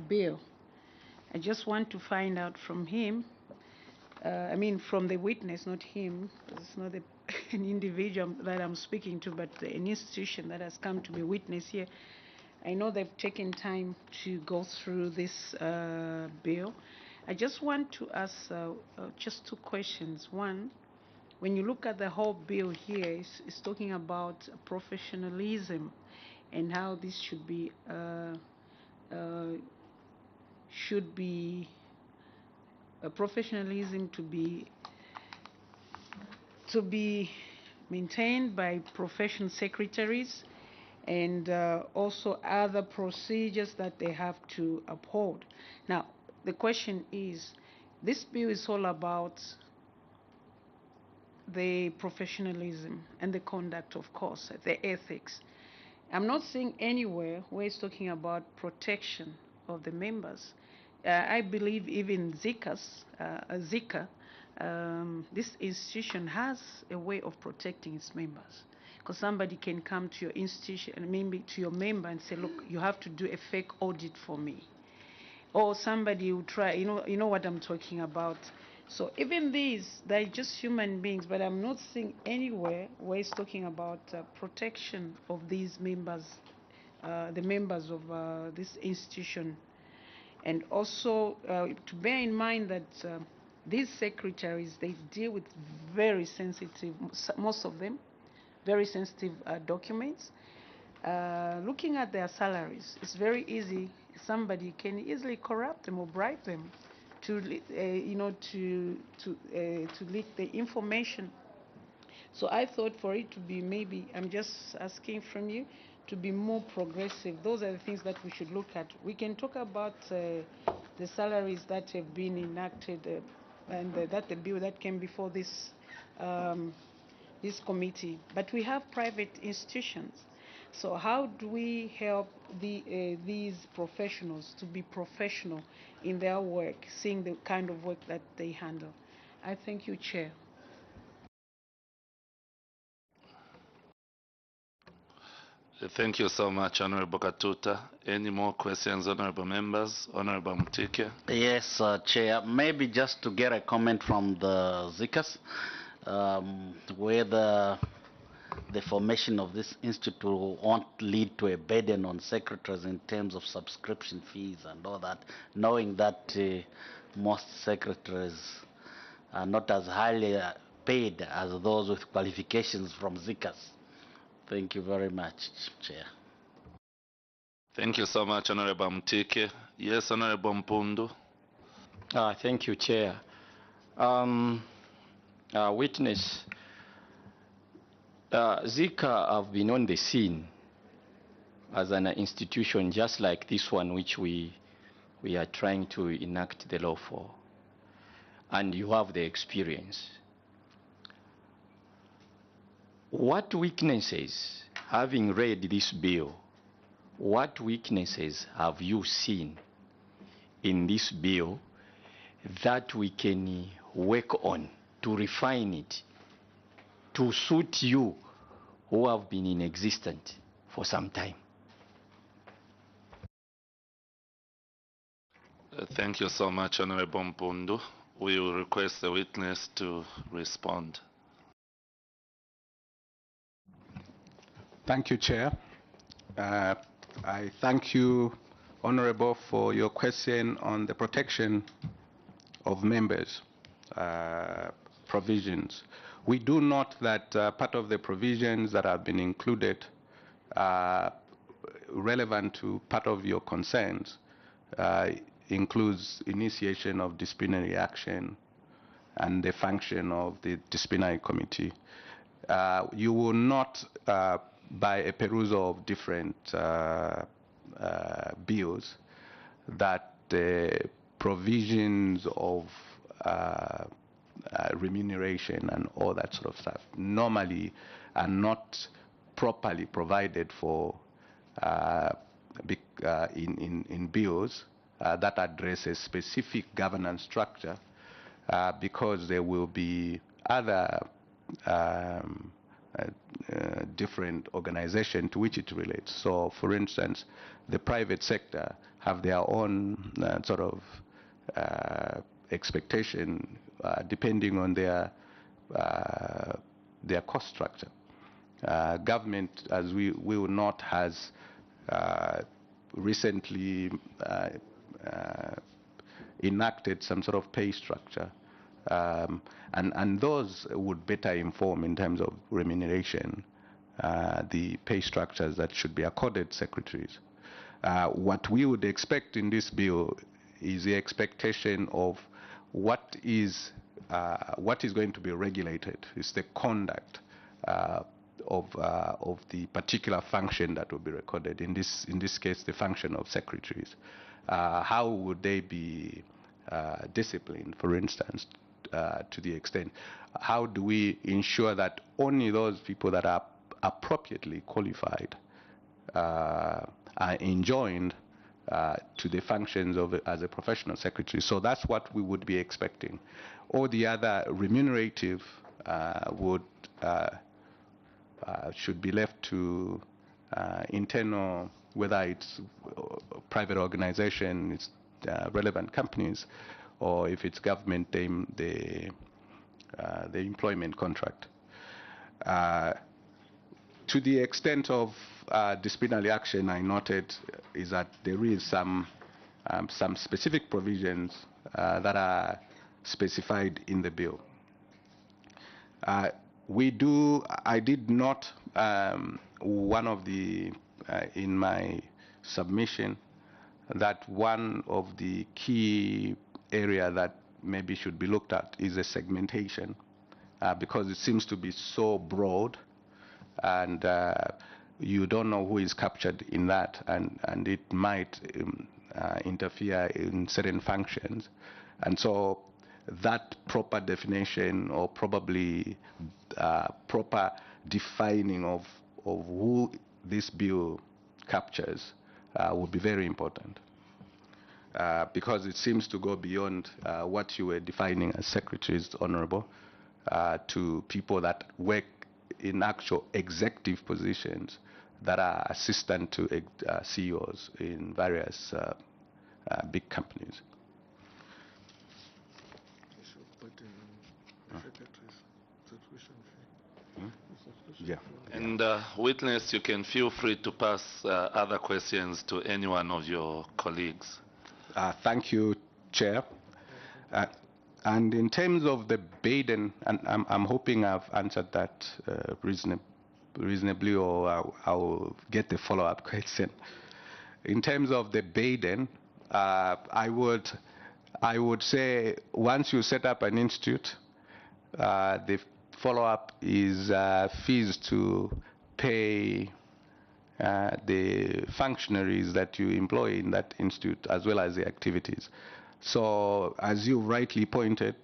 bill. I just want to find out from him, I mean from the witness, not him, it's not an individual that I'm speaking to, but an institution that has come to be witness here. I know they've taken time to go through this bill. I just want to ask just two questions. One, when you look at the whole bill here, it's talking about professionalism and how this should be professionalism to be maintained by profession secretaries, and also other procedures that they have to uphold. Now, the question is, this bill is all about the professionalism and the conduct, of course, the ethics. I'm not seeing anywhere where it's talking about protection of the members. I believe even Zika, this institution has a way of protecting its members. Because somebody can come to your institution and maybe to your member and say, look, you have to do a fake audit for me. Or somebody will try, you know what I'm talking about. So even these, they're just human beings, but I'm not seeing anywhere where it's talking about protection of these members, the members of this institution. And also to bear in mind that these secretaries, they deal with very sensitive, most of them, very sensitive documents. Looking at their salaries, it's very easy. Somebody can easily corrupt them or bribe them to leak the information. So I thought for it to be, maybe, I'm just asking from you, to be more progressive. Those are the things that we should look at. We can talk about the salaries that have been enacted and that the bill that came before this committee. But we have private institutions. So how do we help these professionals to be professional in their work, seeing the kind of work that they handle? I thank you, Chair. Thank you so much, Honorable Katuta. Any more questions, Honorable members? Honorable Mutike. Yes, Chair. Maybe just to get a comment from the Zikas, whether the formation of this institute won't lead to a burden on secretaries in terms of subscription fees and all that, knowing that most secretaries are not as highly paid as those with qualifications from Zikas. Thank you very much, Chair. Thank you so much, Honorable Mutike. Yes, Honorable Mpundu. Thank you, Chair. Witness, Zika have been on the scene as an institution just like this one, which we are trying to enact the law for. And you have the experience. What weaknesses having read this bill, what weaknesses have you seen in this bill that we can work on to refine it to suit you who have been in existence for some time? Thank you so much, Honorable Mpundu. We will request the witness to respond. Thank you, Chair. I thank you, Honorable, for your question on the protection of members' provisions. We do note that part of the provisions that have been included relevant to part of your concerns includes initiation of disciplinary action and the function of the disciplinary committee. You will not, by a perusal of different bills, that the provisions of remuneration and all that sort of stuff normally are not properly provided for in bills that address a specific governance structure, because there will be other different organizations to which it relates. So, for instance, the private sector have their own sort of expectation depending on their cost structure. Government, as we will note, has recently enacted some sort of pay structure, and those would better inform in terms of remuneration the pay structures that should be accorded secretaries. What we would expect in this bill is the expectation of what is going to be regulated is the conduct of the particular function that will be recorded. In this case, the function of secretaries. How would they be disciplined, for instance, to the extent? How do we ensure that only those people that are appropriately qualified are enjoined to the functions of as a professional secretary? So that's what we would be expecting. All the other remunerative would should be left to internal, whether it's private organization, it's relevant companies, or if it's government, the employment contract. To the extent of disciplinary action, I noted is that there is some specific provisions that are specified in the bill. I did note one of the, in my submission, that one of the key area that maybe should be looked at is a segmentation, because it seems to be so broad, and you don't know who is captured in that, and it might interfere in certain functions. And so that proper definition, or probably proper defining of who this bill captures would be very important, because it seems to go beyond what you were defining as secretaries, Honorable, to people that work in actual executive positions that are assistant to CEOs in various big companies. Yeah. And witness, you can feel free to pass other questions to any one of your colleagues. Thank you, Chair. And in terms of the burden, and I'm hoping I've answered that reasonably, or I'll get the follow-up question. In terms of the burden, I would say once you set up an institute, the follow-up is fees to pay the functionaries that you employ in that institute, as well as the activities. So, as you rightly pointed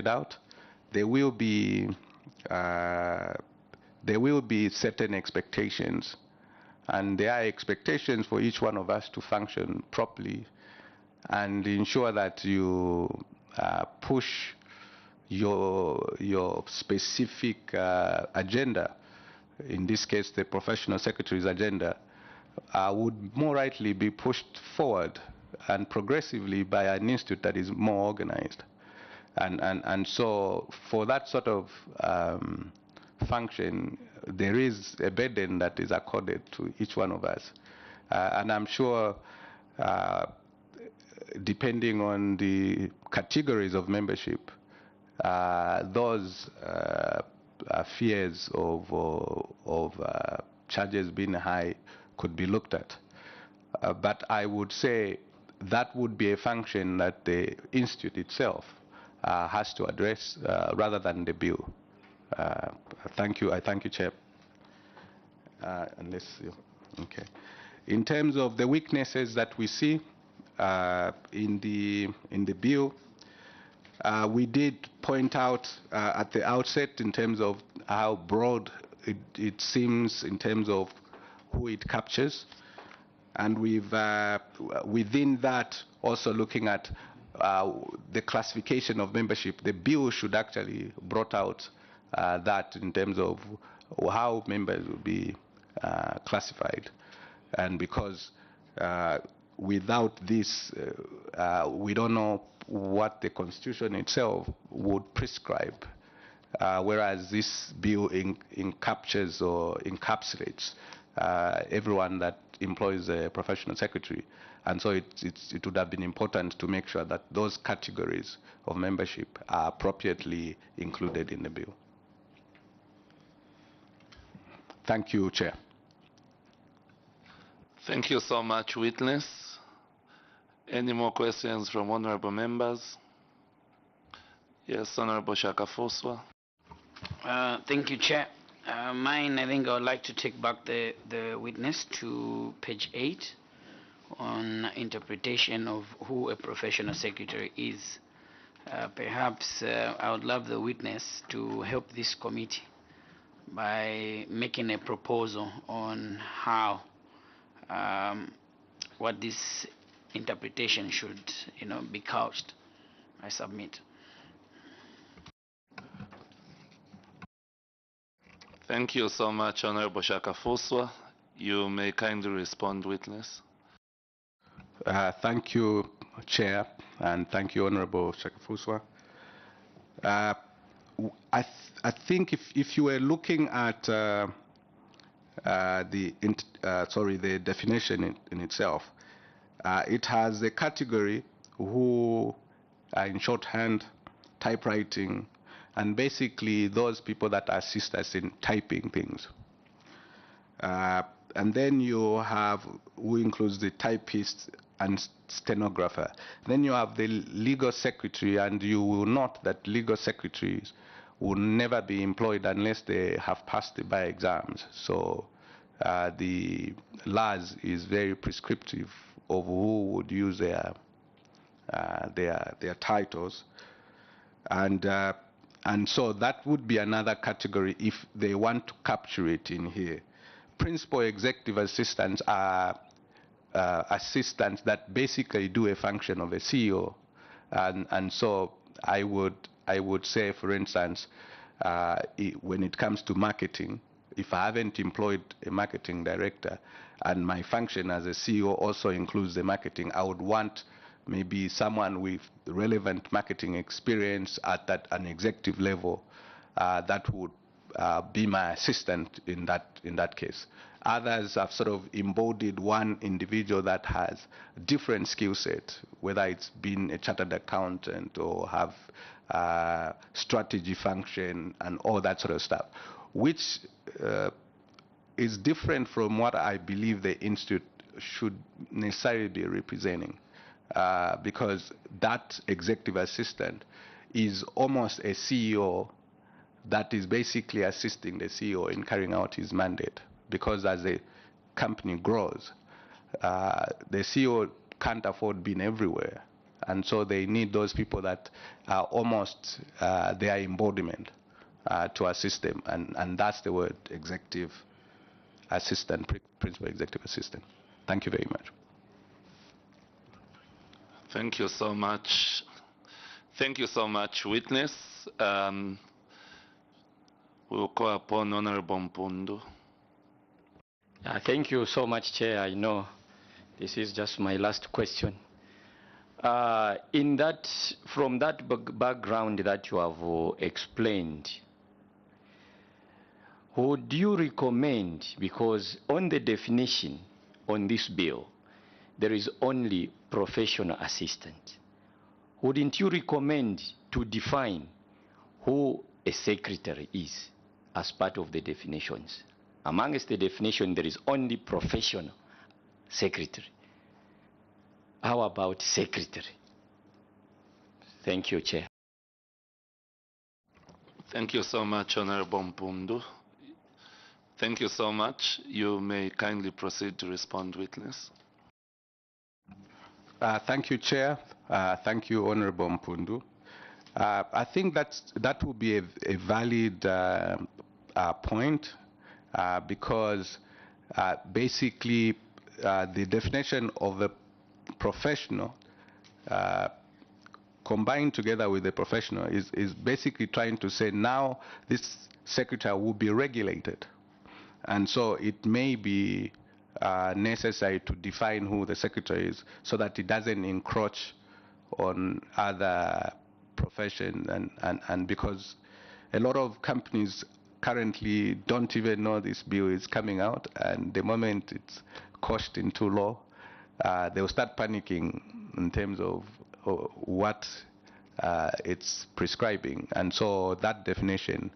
out, there will be there will be certain expectations, and there are expectations for each one of us to function properly and ensure that you push your specific agenda, in this case the professional secretary's agenda, would more rightly be pushed forward and progressively by an institute that is more organized. And so for that sort of function, there is a burden that is accorded to each one of us. And I'm sure depending on the categories of membership, those fears of charges being high could be looked at. But I would say that would be a function that the institute itself has to address rather than the bill. Thank you. I thank you, Chair. Okay. In terms of the weaknesses that we see in the bill, we did point out at the outset in terms of how broad it seems in terms of who it captures, and we've within that also looking at the classification of membership. The bill should actually brought out that in terms of how members will be classified, and because without this we don't know what the Constitution itself would prescribe, whereas this bill captures or encapsulates everyone that employs a professional secretary. And so it would have been important to make sure that those categories of membership are appropriately included in the bill. Thank you, Chair. Thank you so much, witness. Any more questions from honorable members? Yes, Honorable Shakafuswa. Thank you, Chair. Mine, I think I would like to take back the witness to page 8 on interpretation of who a professional secretary is. Perhaps I would love the witness to help this committee by making a proposal on how what this interpretation should, be couched. I submit. Thank you so much, Honorable Shakafuswa. You may kindly respond, witness. Thank you, Chair, and thank you, Honorable Shakafuswa. I think if you were looking at the definition in itself, it has a category who are in shorthand, typewriting, and basically those people that assist us in typing things. And then you have who includes the typist and stenographer. Then you have the legal secretary, and you will note that legal secretaries will never be employed unless they have passed the bar exams. So the laws is very prescriptive of who would use their titles, and so that would be another category if they want to capture it in here. Principal executive assistants are assistants that basically do a function of a CEO, and so I would say, for instance, when it comes to marketing, if I haven't employed a marketing director and my function as a CEO also includes the marketing, I would want maybe someone with relevant marketing experience at an executive level that would be my assistant in that case. Others have sort of embodied one individual that has different skill set, whether it's been a chartered accountant or have strategy function and all that sort of stuff, which is different from what I believe the institute should necessarily be representing, because that executive assistant is almost a CEO that is basically assisting the CEO in carrying out his mandate, because as the company grows, the CEO can't afford being everywhere, and so they need those people that are almost their embodiment. to assist them, and that's the word, executive assistant, principal executive assistant. Thank you very much. Thank you so much. Thank you so much, witness. We'll call upon Honorable Mpundu. Thank you so much, Chair. I know this is just my last question. From that background that you have explained, would you recommend, because on the definition on this bill, there is only professional assistant, wouldn't you recommend to define who a secretary is as part of the definitions? Amongst the definition, there is only professional secretary. How about secretary? Thank you, Chair. Thank you so much, Honorable Mpundu. Thank you so much. You may kindly proceed to respond, witness. Thank you, Chair. Thank you, Honorable Mpundu. I think that will be a valid point because basically the definition of a professional combined together with the professional is basically trying to say now this secretary will be regulated. And so it may be necessary to define who the secretary is so that it doesn't encroach on other professions, and because a lot of companies currently don't even know this bill is coming out, and the moment it's quashed into law, they'll start panicking in terms of what it's prescribing. And so that definition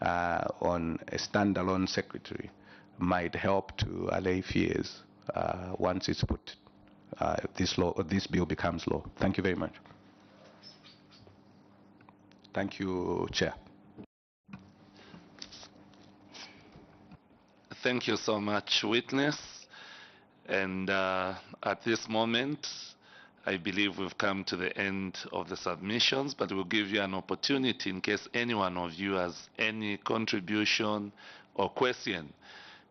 on a standalone secretary might help to allay fears once it's put, this bill becomes law. Thank you very much. Thank you, Chair. Thank you so much, witness. And at this moment, I believe we've come to the end of the submissions, but we'll give you an opportunity in case any one of you has any contribution or question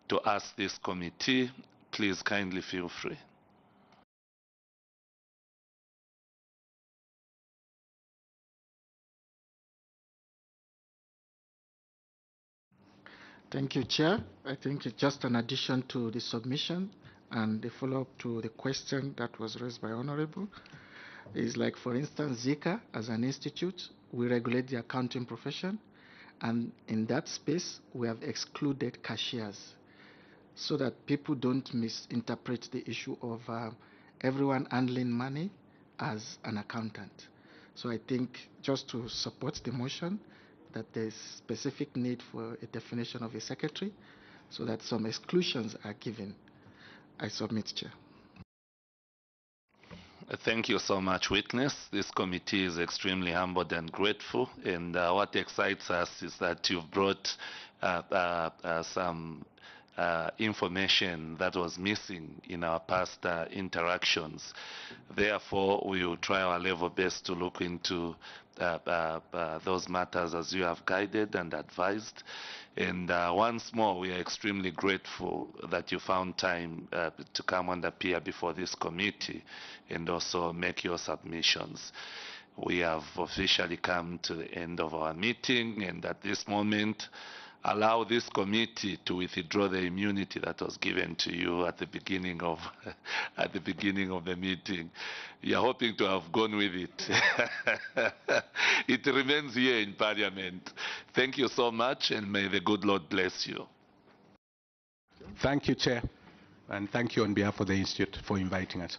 to ask this committee. Please kindly feel free. Thank you, Chair. I think it's just an addition to the submission and the follow-up to the question that was raised by Honorable. Is like, for instance, Zika as an institute, we regulate the accounting profession, and in that space, we have excluded cashiers so that people don't misinterpret the issue of everyone handling money as an accountant. So I think just to support the motion, that there's specific need for a definition of a secretary so that some exclusions are given. I submit, Chair. Thank you so much, witness. This committee is extremely humbled and grateful, and what excites us is that you've brought some information that was missing in our past interactions. Therefore, we will try our level best to look into those matters as you have guided and advised. And once more, we are extremely grateful that you found time to come and appear before this committee and also make your submissions. We have officially come to the end of our meeting, and at this moment, allow this committee to withdraw the immunity that was given to you at the beginning of the meeting. We are hoping to have gone with it. It remains here in Parliament. Thank you so much, and may the good Lord bless you. Thank you, Chair, and thank you on behalf of the Institute for inviting us.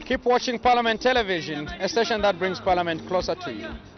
Keep watching Parliament Television, a station that brings Parliament closer to you.